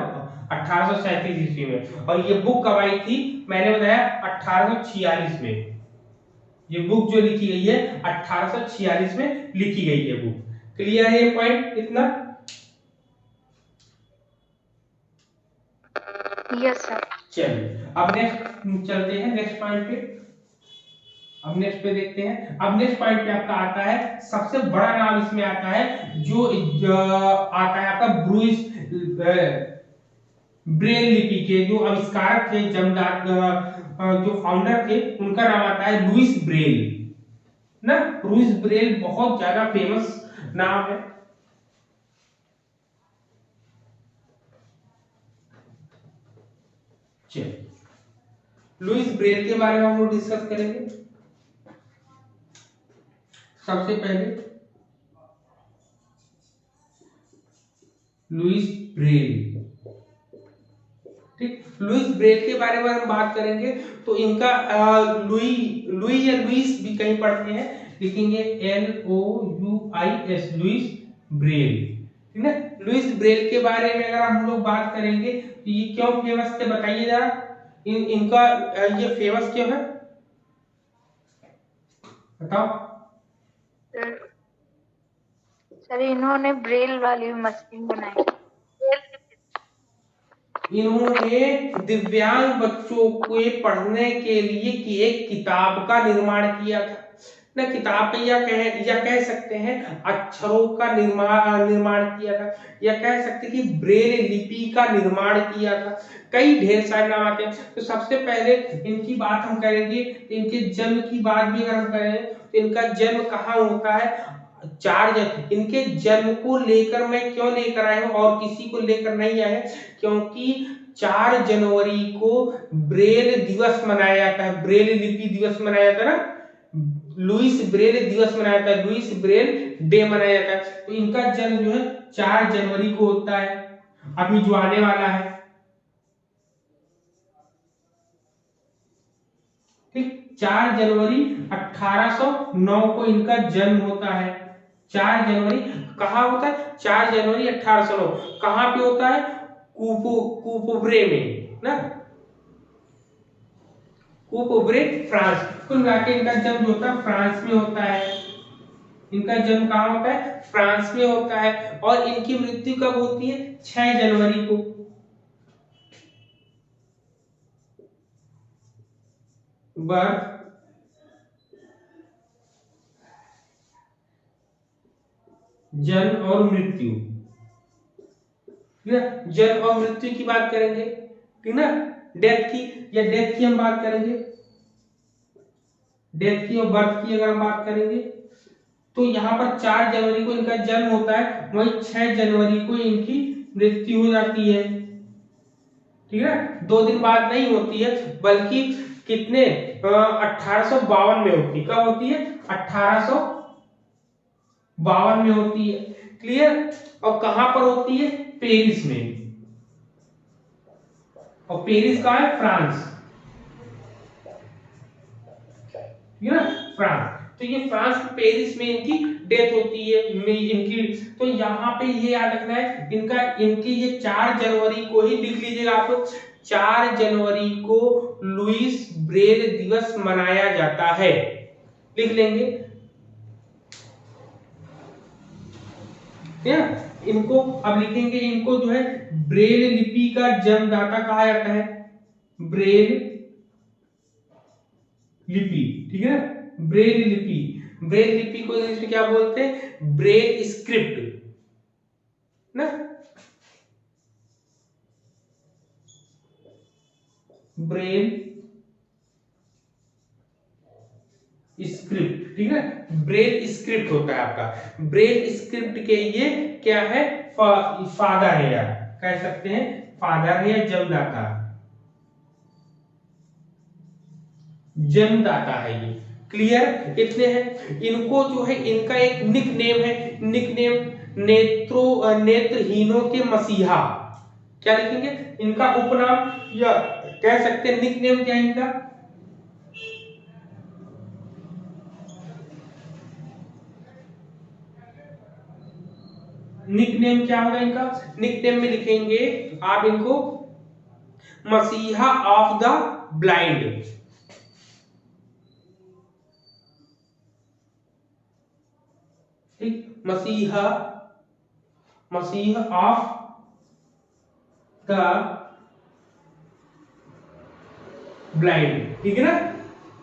1837 ईस्वी में। और ये बुक कब आई थी, मैंने बताया 1846 में। ये बुक जो लिखी गई है 1846 में लिखी गई है बुक। क्लियर है ये पॉइंट इतना? Yes sir. चलिए अब नेक्स्ट चलते हैं नेक्स्ट पॉइंट पे। अब नेक्स्ट पे देखते हैं। अब नेक्स्ट पॉइंट पे आपका आता है सबसे बड़ा नाम इसमें आता है जो आता है आपका ब्रूइस ब्रेल लिपि के जो आविष्कारक थे, जमदार जो फाउंडर थे, उनका नाम आता है लुइस ब्रेल ना। लुइस ब्रेल बहुत ज्यादा फेमस नाम है। चलिए लुइस ब्रेल के बारे में हम लोग डिस्कस करेंगे। सबसे पहले लुइस ब्रेल, ठीक। लुइस ब्रेल के बारे में हम बात करेंगे तो इनका लुई लुई या लुइस भी कहीं पढ़ते हैं, लिखेंगे LOUIS, लुइस ब्रेल, ठीक है। लुइस ब्रेल के बारे में अगर हम लोग बात करेंगे तो ये क्यों फेमस थे बताइए जरा। इनका ये फेमस क्यों है बताओ। सर इन्होंने ब्रेल वाली मशीन बनाई। इन्होंने दिव्यांग बच्चों को पढ़ने के लिए की एक किताब का निर्माण किया था ना। किताब या कह सकते हैं अक्षरों का निर्माण किया था, या कह सकते हैं कि ब्रेल लिपि का निर्माण किया था। कई ढेर सारे नाम आते हैं। तो सबसे पहले इनकी बात हम करेंगे, इनके जन्म की बात भी अगर हम करें तो इनका जन्म कहाँ होता है, इनके जन्म को लेकर मैं क्यों लेकर आया हूं और किसी को लेकर नहीं आया, क्योंकि 4 जनवरी को ब्रेल दिवस मनाया जाता है, ब्रेल लिपि दिवस मनाया जाता है ना, लुइस ब्रेल दिवस मनाया जाता है, लुइस ब्रेल डे मनाया जाता है। तो इनका जन्म जो है 4 जनवरी को होता है, अभी जो आने वाला है, ठीक। 4 जनवरी 1809 को इनका जन्म होता है। 4 जनवरी कहाँ होता है, 4 जनवरी 1809 कहाँ पे होता है, कूपोब्रे में ना, कूपोब्रे फ्रांस। कुल मिला के इनका जन्म जो होता है फ्रांस में होता है। इनका जन्म कहाँ होता है, फ्रांस में होता है। और इनकी मृत्यु कब होती है, 6 जनवरी को। बर्थ, जन्म और मृत्यु, ठीक है। जन्म और मृत्यु की बात करेंगे, ठीक ना। डेथ की हम बात करेंगे, डेथ की और बर्थ की अगर हम बात करेंगे तो यहाँ पर 4 जनवरी को इनका जन्म होता है, वहीं 6 जनवरी को इनकी मृत्यु हो जाती है, ठीक है। 2 दिन बाद नहीं होती है, बल्कि कितने 1852 में होती है। कब होती है, 1852 में होती है, क्लियर। और कहां पर होती है, पेरिस में। और पेरिस कहाँ है, फ्रांस, ठीक है ना, फ्रांस। तो ये फ्रांस के पेरिस में इनकी डेथ होती है इनकी। तो यहाँ पे ये याद रखना है इनकी ये 4 जनवरी को ही लिख लीजिएगा आप लोग, 4 जनवरी को लुइस ब्रेल दिवस मनाया जाता है, लिख लेंगे, ठीक है। इनको अब लिखेंगे, इनको जो है ब्रेल लिपि का जन्मदाता कहा जाता है, ब्रेल लिपि, ठीक है। ब्रेल लिपि, ब्रेल लिपि को इंग्लिश में क्या बोलते हैं, ब्रेल स्क्रिप्ट ना, ब्रेल स्क्रिप्ट, ठीक है। ब्रेल स्क्रिप्ट होता है आपका। ब्रेल स्क्रिप्ट के ये क्या है, फादर है, या कह सकते हैं फादर है या जन्मदाता, जन्मदाता है ये, क्लियर। इतने हैं। इनको जो है इनका एक निक नेम है, निक नेम नेत्रहीनों के मसीहा, क्या लिखेंगे, इनका उपनाम या कह सकते हैं निक नेम क्या है इनका, निक नेम क्या होगा इनका, निक नेम में लिखेंगे आप इनको मसीहा ऑफ द ब्लाइंड। ठीक, मसीहा ऑफ द ब्लाइंड, ठीक है ना।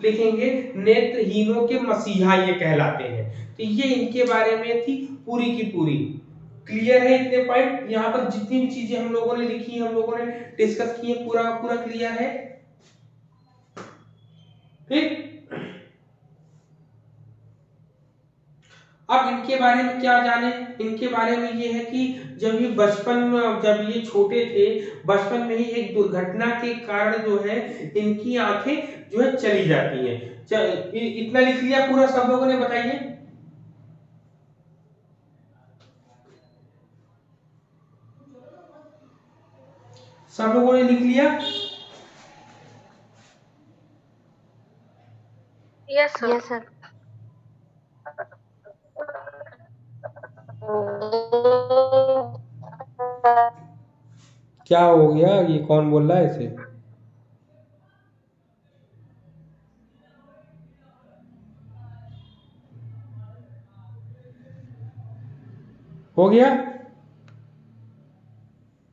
लिखेंगे नेत्रहीनों के मसीहा ये कहलाते हैं। तो ये इनके बारे में थी पूरी की पूरी। क्लियर है इतने पॉइंट? यहाँ पर जितनी भी चीजें हम लोगों ने लिखी, हम लोगों ने डिस्कस की है, पूरा पूरा क्लियर है? ठीक। अब इनके बारे में क्या जाने? इनके बारे में ये है कि जब ये छोटे थे, बचपन में ही एक दुर्घटना के कारण जो है इनकी आंखें जो है चली जाती हैं। इतना लिख लिया पूरा सब लोगों ने? बताइए। सब लोगों ने लिख लिया? Yes sir. क्या हो गया? ये कौन बोल रहा है इसे? हो गया?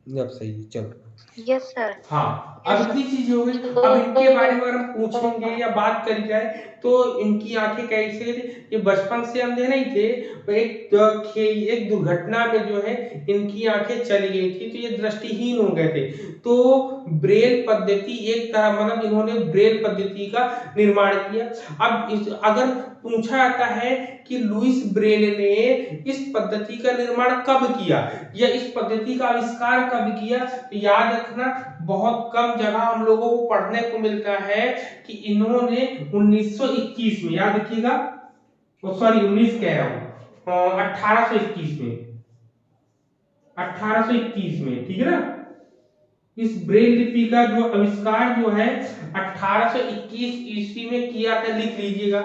अब सही है, चलो। Yes sir. हाँ, अब इतनी चीजें हो गई। अब इनके बारे में अगर हम पूछेंगे या बात करी जाए तो इनकी आंखें कैसे थे? ये बचपन से अंधे नहीं थे, एक दुर्घटना में जो है इनकी आंखें चली गई थी, तो ये दृष्टिहीन हो गए थे। तो ब्रेल पद्धति एक तरह, मतलब इन्होंने ब्रेल पद्धति का निर्माण किया। अब अगर पूछा जाता है कि लुइस ब्रेल ने इस पद्धति का निर्माण कब किया या इस पद्धति का आविष्कार कब किया, तो याद रखना बहुत कम जगह हम लोगों को पढ़ने को मिलता है कि इन्होंने 1921 में, याद रखिएगा, सॉरी 19 कह रहा हूं, 1821 में, 1821 में, ठीक है ना। इस ब्रेल लिपि का जो आविष्कार जो है 1821 ईस्वी में किया था, लिख लीजिएगा,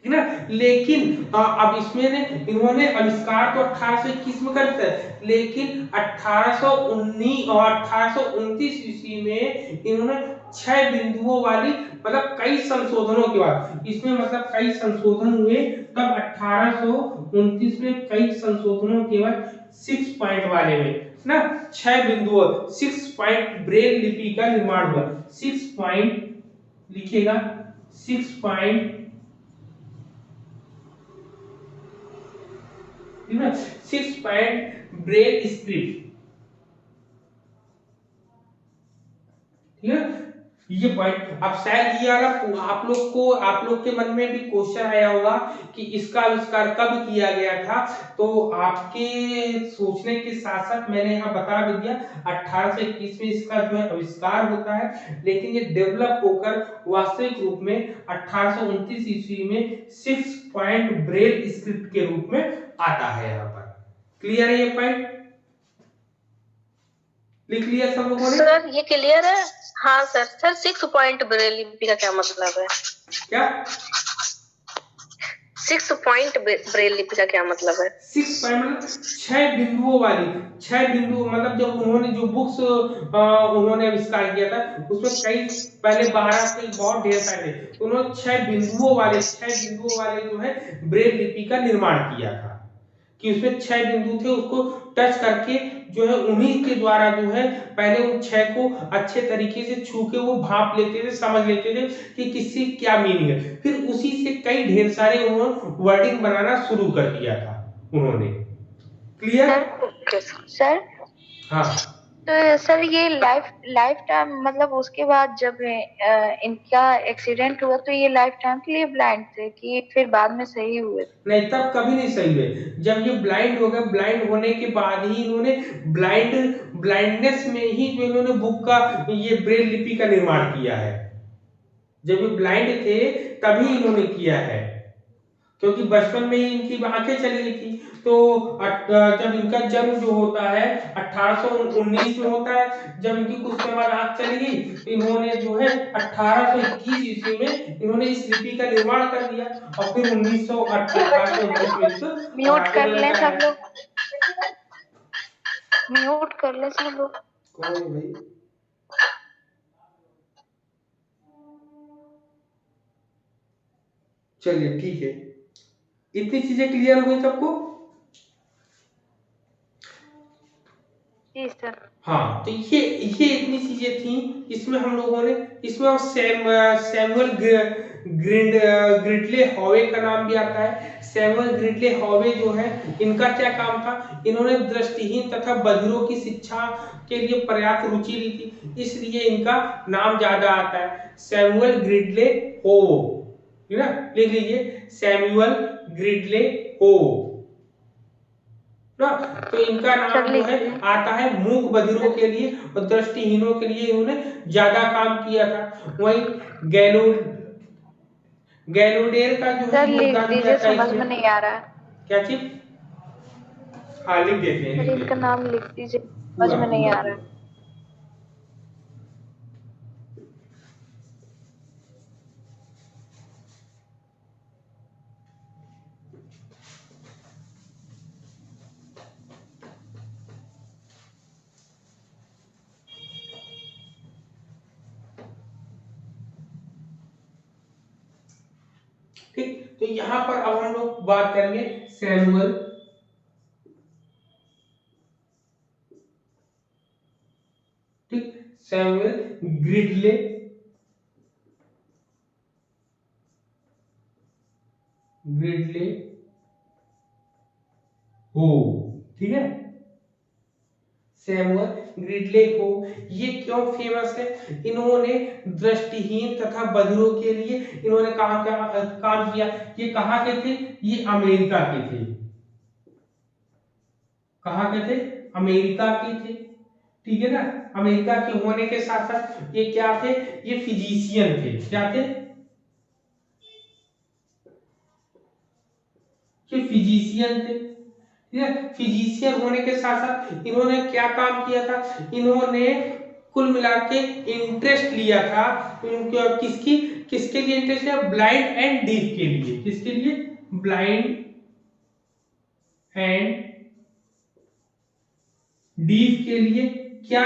है ना। लेकिन अब इसमें ने इन्होंने आविष्कार तो 1821 में करते हैं, लेकिन 1819 और 1829 ईस्वी में इन्होंने 6 बिंदुओं वाली, मतलब कई संशोधनों के बाद, इसमें मतलब कई संशोधन हुए, तब 1829 में कई संशोधनों के बाद 6 पॉइंट वाले में ना 6 बिंदुओं, 6 पॉइंट ब्रेल लिपि का निर्माण हुआ। 6 पॉइंट लिखिएगा, 6 पॉइंट, 6 पॉइंट ब्रेल स्क्रिप्ट, ठीक है। ये पॉइंट, अब शायद ये वाला आप लोग के मन में भी क्वेश्चन आया होगा कि इसका आविष्कार कब किया गया था, तो आपके सोचने के साथ साथ मैंने यहाँ बता भी दिया 1821 में इसका जो है आविष्कार होता है, लेकिन ये डेवलप होकर वास्तविक रूप में 1829 ईस्वी में 6 पॉइंट ब्रेल स्क्रिप्ट के रूप में आता है। यहाँ पर क्लियर है ये पॉइंट? लिख लिया सब लोगों ने? सर ये क्लियर है? हाँ सर। सर 6 पॉइंट ब्रेल लिपि का क्या मतलब है? क्या 6 पॉइंट ब्रेल लिपि का क्या मतलब है? 6 पॉइंट मतलब 6 बिंदुओं वाली, 6 बिंदु, मतलब जब उन्होंने जो बुक्स उन्होंने आविष्कार किया था उसमें कई पहले 12 से बहुत ढेर सारे थे, उन्होंने 6 बिंदुओं वाले जो है ब्रेल लिपि का निर्माण किया था, कि उसमें 6 बिंदु थे, उसको टच करके जो है उन्हीं के द्वारा जो है पहले उन 6 को अच्छे तरीके से छू के वो भाप लेते थे, समझ लेते थे कि किसी क्या मीनिंग है, फिर उसी से कई ढेर सारे उन्होंने वर्डिंग बनाना शुरू कर दिया था उन्होंने। Clear sir? हाँ। तो सर ये लाइफ टाइम, मतलब उसके बाद जब इनका एक्सीडेंट हुआ तो ये लाइफ टाइम के लिए ब्लाइंड थे कि फिर बाद में सही हुए? नहीं, तब कभी नहीं सही हुए। जब ये ब्लाइंड हो गए, ब्लाइंड होने के बाद ही इन्होंने ब्लाइंडनेस में ही जो इन्होंने बुक का ये ब्रेल लिपि का निर्माण किया है। जब ये ब्लाइंड थे तभी इन्होंने किया है, क्योंकि बचपन में ही इनकी आंखें चली गई थी। तो जब इनका जन्म जो होता है 1819 में होता है, जब इनकी कुछ समय बाद आंख चली गई तो इन्होंने जो है 1821 ईस्वी में इन्होंने इस लिपि का निर्माण कर दिया, और फिर 1829 में इसको म्यूट कर ले सब लोग, म्यूट कर ले सब लोग। कौन है भाई? चलिए ठीक है, इतनी चीजें क्लियर हो गई सबको? जी सर। हाँ, तो ये इतनी चीजें थी। इसमें हम लोगों ने, इसमें सैमुअल ग्रिडले हॉवे का नाम भी आता है। सैमुअल ग्रिडले हॉवे जो है, इनका क्या काम था, इन्होंने दृष्टिहीन तथा बधिरों की शिक्षा के लिए पर्याप्त रुचि ली थी, इसलिए इनका नाम ज्यादा आता है, सैमुअल ग्रिडले हो, ठीक है ना, लिख लीजिए सैमुअल ग्रिडले हो ना। तो इनका नाम जो है आता है मूक बधिरों के लिए और दृष्टिहीनों के लिए इन्होंने ज्यादा काम किया था। वहीं गैलो गैलोडेर का जो है योगदान भी आता है समझ में इसमें। नहीं आ रहा है। क्या चीज? हाँ लिख देते हैं, सर लिख इनका देते हैं नाम लिख दीजिए, समझ पूरा में नहीं पूरा आ रहा है। पूरा। ठीक, तो यहाँ पर अब हम लोग बात करेंगे सैमुअल ठीक सैमुअल ग्रिडले ग्रिडले हो, ठीक है। सैमुअल ग्रिडले हो, ये क्यों फेमस है? इन्होंने दृष्टिहीन तथा बधिरों के लिए इन्होंने काम किया। ये कहाँ के थे? ये अमेरिका के थे। कहाँ के थे? अमेरिका के थे, ठीक है ना। अमेरिका के होने के साथ साथ ये क्या थे? ये फिजिशियन थे। क्या थे? ये फिजिशियन थे, ठीक है। फिजिशियन होने के साथ साथ इन्होंने क्या काम किया था? इन्होंने कुल मिला के इंटरेस्ट लिया था किसकी किसके लिए इंटरेस्ट लिया? ब्लाइंड एंड डीफ के लिए। किसके लिए? ब्लाइंड एंड डीफ के लिए। क्या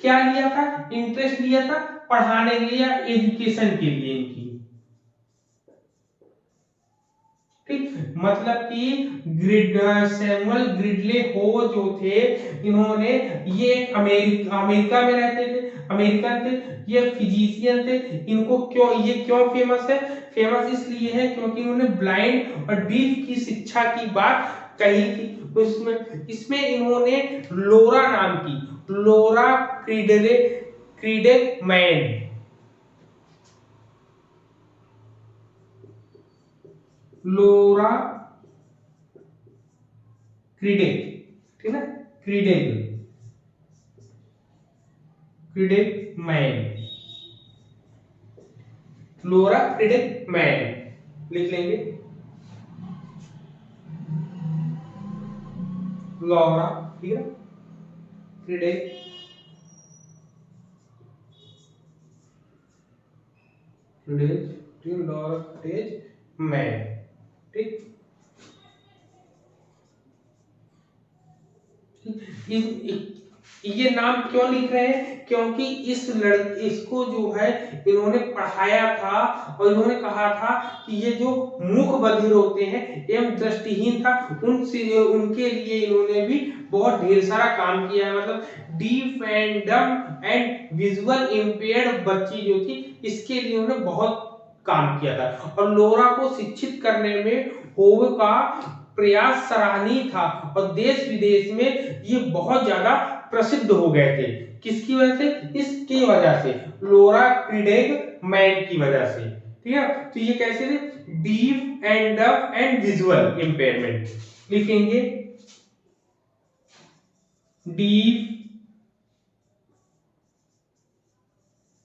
क्या लिया था? इंटरेस्ट लिया था पढ़ाने के लिए या एजुकेशन के लिए इनकी, ठीक। मतलब कि सैमुअल ग्रिडले हो जो थे, इन्होंने, ये अमेरिका में रहते थे, अमेरिकन थे, ये फिजिशियन थे। इनको ये क्यों फेमस है? फेमस इसलिए है क्योंकि इन्होंने ब्लाइंड और डीफ की शिक्षा की बात कही थी। तो इसमें इन्होंने लोरा नाम की, लोरा क्रीडल मैन, लोरा क्रीडेल, ठीक है, क्रीडेल क्रीडेल मैन, लोरा क्रीडेल मैन लिख लेंगे। लोरा, ठीक है, क्रीडेल क्रीडेल, ठीक, लोरा क्रीडेल मैन, ठीक। ये नाम क्यों लिख रहे हैं? क्योंकि इसको जो है इन्होंने पढ़ाया था और इन्होंने कहा था कि ये जो मूक बधिर होते हैं एवं दृष्टिहीन था, उनके लिए इन्होंने भी बहुत ढेर सारा काम किया है। मतलब डीफ एंड डम एंड विजुअल इंपेयर्ड बच्ची जो थी, इसके लिए उन्होंने बहुत काम किया था। और लोरा को शिक्षित करने में होवे का प्रयास सराहनीय था और देश विदेश में ये बहुत ज्यादा प्रसिद्ध हो गए थे। किसकी वजह से? इसकी वजह से, लोरा क्रीडेग मैन की वजह से, ठीक है। तो ये कैसे थे? डीफ एंड डफ एंड विजुअल इंपेयरमेंट लिखेंगे, डीफ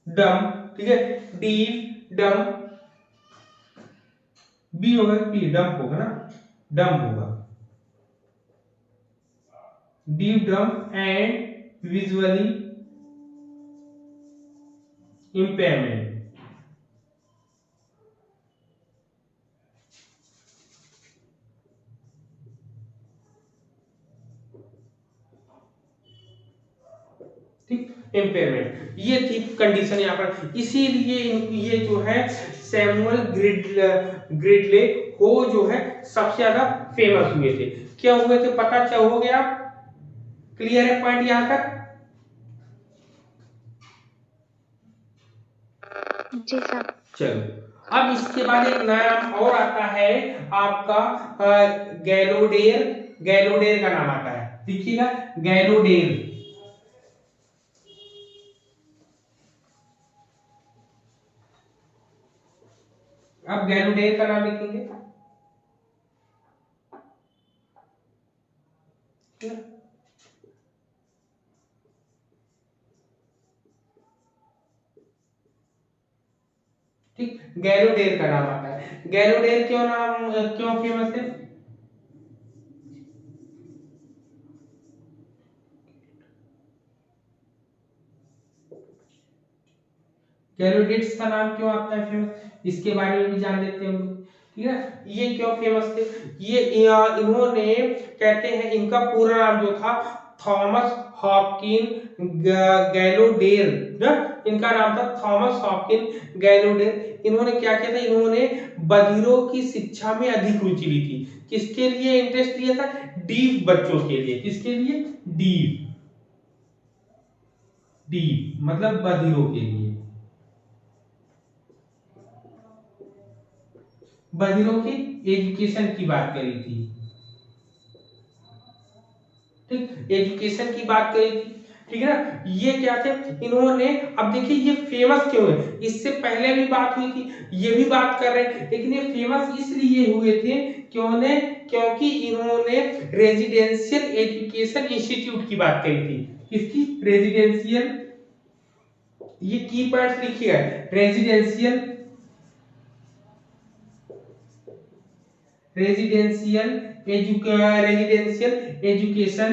डम, ठीक है, डीफ डम, बी होगा, पी डम होगा ना, डम होगा, डीप डम एंड विजुअली इम्पेयरमेंट, ठीक, इम्पेयरमेंट, ये थी कंडीशन यहाँ पर। इसीलिए ये जो है सैमुअल ग्रिडले वो जो है सबसे ज्यादा फेमस हुए थे। क्या हुए थे पता चल हो गया? क्लियर है पॉइंट यहां तक? जी सर। चलो अब इसके बाद एक नाम और आता है आपका गैलोडेर। गैलोडेर का नाम आता है, देखिएगा गैलोडेर। अब गैलोडेर का नाम लिखेंगे, ठीक। गैलोडेर का नाम आता है। गैलोडेर क्यों फेमस है? गैलोडेट्स का नाम क्यों आता है फेमस, इसके बारे में भी जान लेते हैं हम लोग। ठीक है, ये क्यों फेमस थे? ये इन्होंने कहते हैं इनका पूरा नाम जो था थॉमस हॉपकिन गैलोडेर, इनका नाम था थॉमस हॉपकिन गैलोडेर। इन्होंने क्या किया था? इन्होंने बधिरों की शिक्षा में अधिक रुचि ली थी। किसके लिए इंटरेस्ट लिया था? डीफ बच्चों के लिए। किसके लिए? डीफ। डीफ मतलब बधिरों के लिए। बधिरों की एजुकेशन की बात करी थी, ठीक, एजुकेशन की बात करी थी। ठीक है ना, ये क्या थे इन्होंने। अब देखिए ये फेमस क्यों है, इससे पहले भी बात हुई थी, ये भी बात कर रहे हैं, लेकिन ये फेमस इसलिए हुए थे क्योंकि इन्होंने रेजिडेंशियल एजुकेशन इंस्टीट्यूट की बात करी थी। किसकी? रेजिडेंशियल, ये की पॉइंट्स लिखिएगा, residential residential education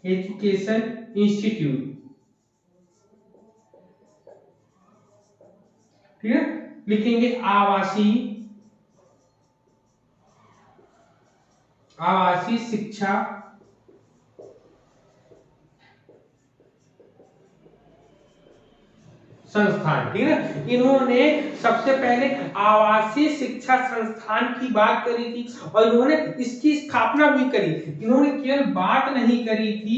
education institute. ठीक है, लिखेंगे आवासीय शिक्षा संस्थान। ठीक है ना, इन्होंने सबसे पहले आवासीय शिक्षा संस्थान की बात करी थी और इन्होंने इसकी स्थापना भी करी। इन्होंने केवल बात नहीं करी थी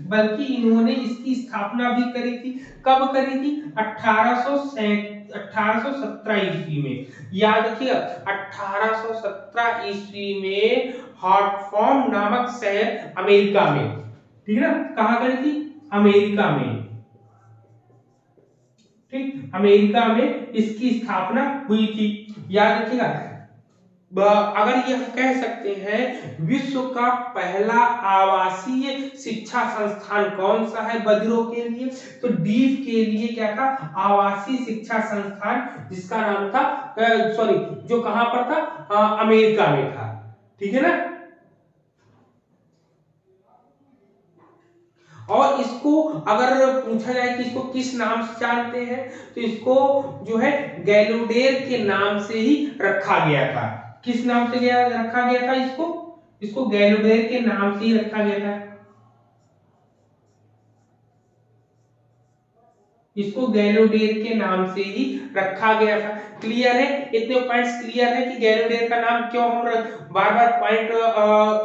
बल्कि इन्होंने इसकी स्थापना भी करी थी। कब करी थी? 1817 ईस्वी में। याद रखिएगा 1817 ईस्वी में हार्टफॉर्म नामक शहर अमेरिका में। ठीक है ना, कहां करी थी? अमेरिका में। ठीक, अमेरिका में इसकी स्थापना हुई थी। याद रखिएगा, अगर ये हम कह सकते हैं विश्व का पहला आवासीय शिक्षा संस्थान कौन सा है बधिरों के लिए, तो डीफ के लिए क्या था? आवासीय शिक्षा संस्थान, जिसका नाम था सॉरी, जो कहां पर था? अमेरिका में था। ठीक है ना, और इसको अगर पूछा जाए कि इसको किस नाम से जानते हैं, तो इसको जो है गैलोडेर के नाम से ही रखा गया था। किस नाम से रखा गया था इसको? इसको गैलोडेर के नाम से ही रखा गया था। इसको गैलोडेर के नाम से ही रखा गया था। क्लियर है? इतने पॉइंट्स क्लियर है कि गैलोडेर का नाम क्यों हम बार बार पॉइंट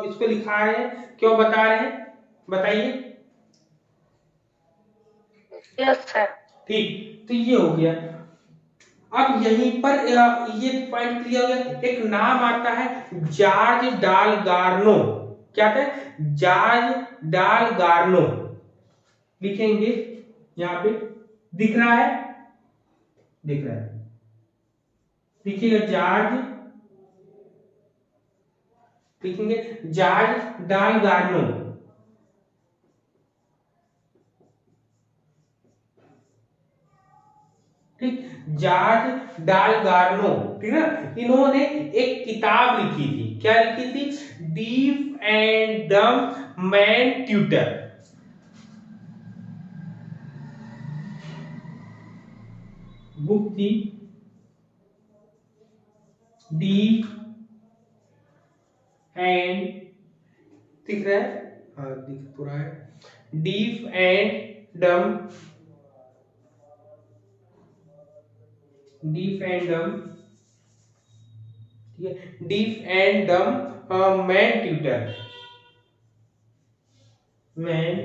इसको लिखा रहे हैं, क्यों बता रहे हैं, बताइए। Yes sir. ठीक, तो ये हो गया। अब यहीं पर ये पॉइंट क्लियर हो गया। एक नाम आता है जॉर्ज डाल गार्नो। क्या है? जॉर्ज डाल गार्नो। लिखेंगे यहाँ पे, दिख रहा है? दिख रहा है, लिखिएगा जॉर्ज, लिखेंगे जॉर्ज डाल गार्नो। ठीक, जॉर्ज डाल गार्नो। ठीक है, इन्होंने एक किताब लिखी थी। क्या लिखी थी? डीफ एंड डम मैन ट्यूटर। बुक थी डीफ एंड, दिख रहा है? हाँ दिख तो रहा है। डीफ एंड डम डीफ एंड डम, ठीक है, डीफ एंड डम मैन ट्यूटर, मैन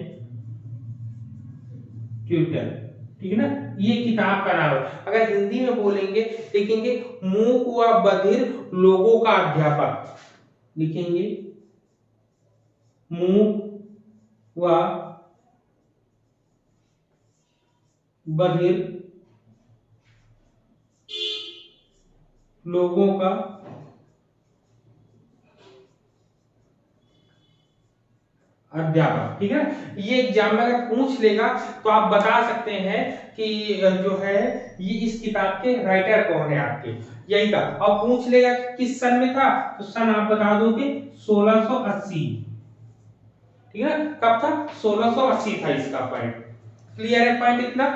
ट्यूटर, ठीक है ना, ये किताब का नाम है। अगर हिंदी में बोलेंगे लिखेंगे मूक व बधिर लोगों का अध्यापक, लिखेंगे मूक व बधिर लोगों का अध्यापक, ठीक है ना। ये एग्जाम में अगर पूछ लेगा तो आप बता सकते हैं कि जो है ये इस किताब के राइटर कौन है आपके, यही था। और पूछ लेगा कि किस सन में था, तो सन आप बता दो कि 1680, ठीक है ना, कब था, 1680 था इसका पॉइंट। क्लियर है पॉइंट इतना?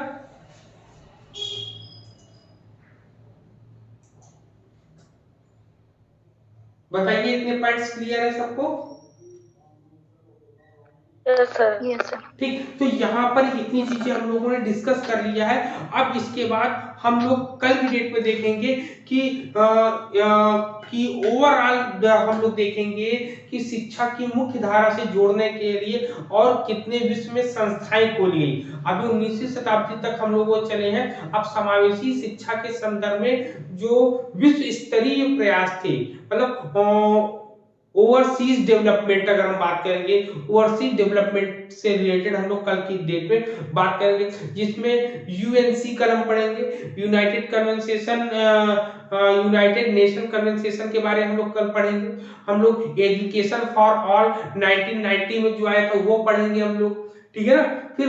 बताइए इतने पॉइंट्स क्लियर है सबको? Yes sir. ठीक, तो यहाँ पर इतनी चीजें हम लोगों ने डिस्कस कर लिया है। अब इसके बाद हम लोग कल की डेट में देखेंगे कि ओवरऑल हम लोग देखेंगे कि शिक्षा की मुख्य धारा से जोड़ने के लिए और कितने विश्व में संस्थाएं खोली गई। अभी 19वीं शताब्दी तक हम लोग चले हैं। अब समावेशी शिक्षा के संदर्भ में जो विश्व स्तरीय प्रयास थे, मतलब ओवरसीज डेवलपमेंट, अगर हम बात करेंगे ओवरसीज डेवलपमेंट से रिलेटेड हम लोग कल की डेट में बात करेंगे, जिसमें यूएनसी का हम पढ़ेंगे, United convention, United nation convention के बारे में हम लोग कल पढ़ेंगे। हम लोग एजुकेशन फॉर ऑल 1990 में जो आया था वो पढ़ेंगे हम लोग, ठीक है ना। फिर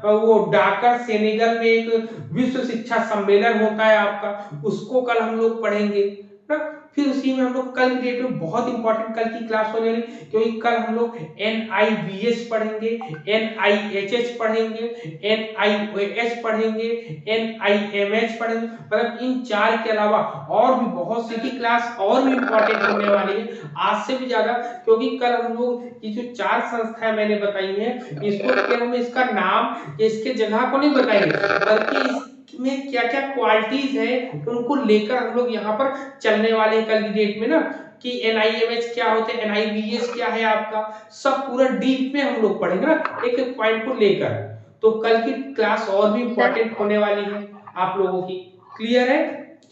वो डाकर सेनेगल में एक विश्व शिक्षा सम्मेलन होता है आपका, उसको कल हम लोग पढ़ेंगे ना। फिर उसी में हम लोग कल की डेट में बहुत इंपॉर्टेंट कल की क्लास होने वाली, क्योंकि कल हम लोग NIBS पढ़ेंगे, NIHH पढ़ेंगे, NIOS पढ़ेंगे, NIMH पढ़ेंगे, मतलब इन चार के अलावा और भी बहुत सी क्लास और भी इंपॉर्टेंट होने वाली है, आज से भी ज्यादा। क्योंकि कल हम लोग ये जो चार संस्थाएं मैंने बताई हैं, इसको केवल इसका नाम या इसके जगह को नहीं बताएंगे, बल्कि में क्या क्या क्वालिटीज है उनको लेकर हम लोग यहाँ पर चलने वाले हैं कल की डेट में ना, कि NIMH क्या होते हैं, NIBS क्या है आपका, सब पूरा डीप में हम लोग पढ़ेंगे ना, एक एक पॉइंट को लेकर। तो कल की क्लास और भी इंपॉर्टेंट होने वाली है आप लोगों की। क्लियर है?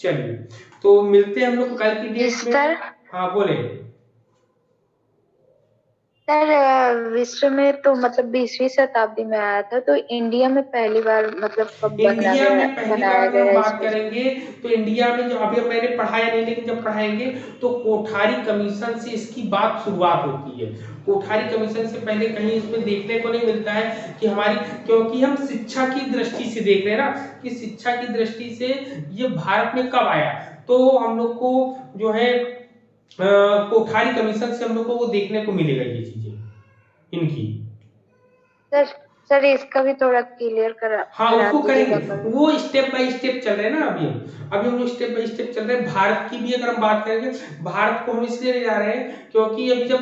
चलिए, तो मिलते हैं हम लोग कल की डेट में। हाँ बोले सर। विश्व में तो मतलब 20वीं शताब्दी में आया था, तो इंडिया में पहली बार मतलब कब इंडिया में पहली बार बनाया अगर हम गया बात इसको? करेंगे तो इंडिया में जो अभी मैंने पढ़ाया नहीं, लेकिन जब पढ़ाएंगे तो कोठारी कमीशन से इसकी बात शुरुआत होती है। कोठारी कमीशन से पहले कहीं इसमें देखने को नहीं मिलता है कि हमारी, क्योंकि हम शिक्षा की दृष्टि से देख रहे हैं ना, कि शिक्षा की दृष्टि से ये भारत में कब आया, तो हम लोग को जो है कोठारी कमीशन से हम लोग को वो देखने को मिलेगा ये चीजें इनकी। सर इसका भी थोड़ा क्लियर हाँ करा उसको दीजिएगा करेंगे, कल। वो स्टेप बाय स्टेप चल रहे हैं ना अभी हम लोग स्टेप बाय स्टेप चल रहे हैं। भारत की भी अगर हम बात करेंगे, भारत को हम इसलिए ले जा रहे हैं क्योंकि अभी जब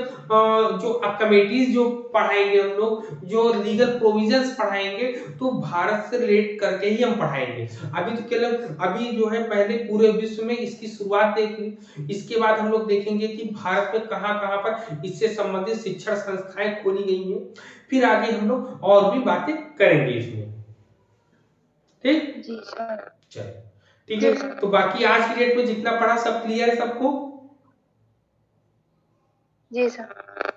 जो कमेटीज जो पढ़ाएंगे हम लोग, जो लीगल प्रोविजंस पढ़ाएंगे, तो भारत से रिलेट करके ही हम पढ़ाएंगे। अभी तो केवल अभी जो है पहले पूरे विश्व में इसकी शुरुआत देखी, इसके बाद हम लोग देखेंगे कि भारत में कहाँ कहाँ पर इससे संबंधित शिक्षण संस्थाएं खोली गई हैं, फिर आगे हम लोग और भी बातें करेंगे इसमें। ठीक जी सर। चलो ठीक है, तो बाकी आज की डेट में जितना पढ़ा सब क्लियर है सबको? जी सर।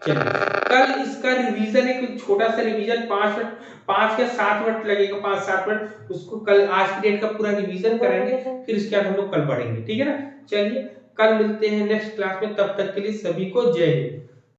चलिए, कल इसका रिवीजन है, कुछ छोटा सा रिवीजन 5 मिनट, 5 या 7 मिनट लगेगा, 5-7 मिनट, उसको कल आज की डेट का पूरा रिवीजन करेंगे, फिर इसके बाद हम लोग कल पढ़ेंगे, ठीक है ना। चलिए कल मिलते हैं नेक्स्ट क्लास में, तब तक के लिए सभी को जय हिंद।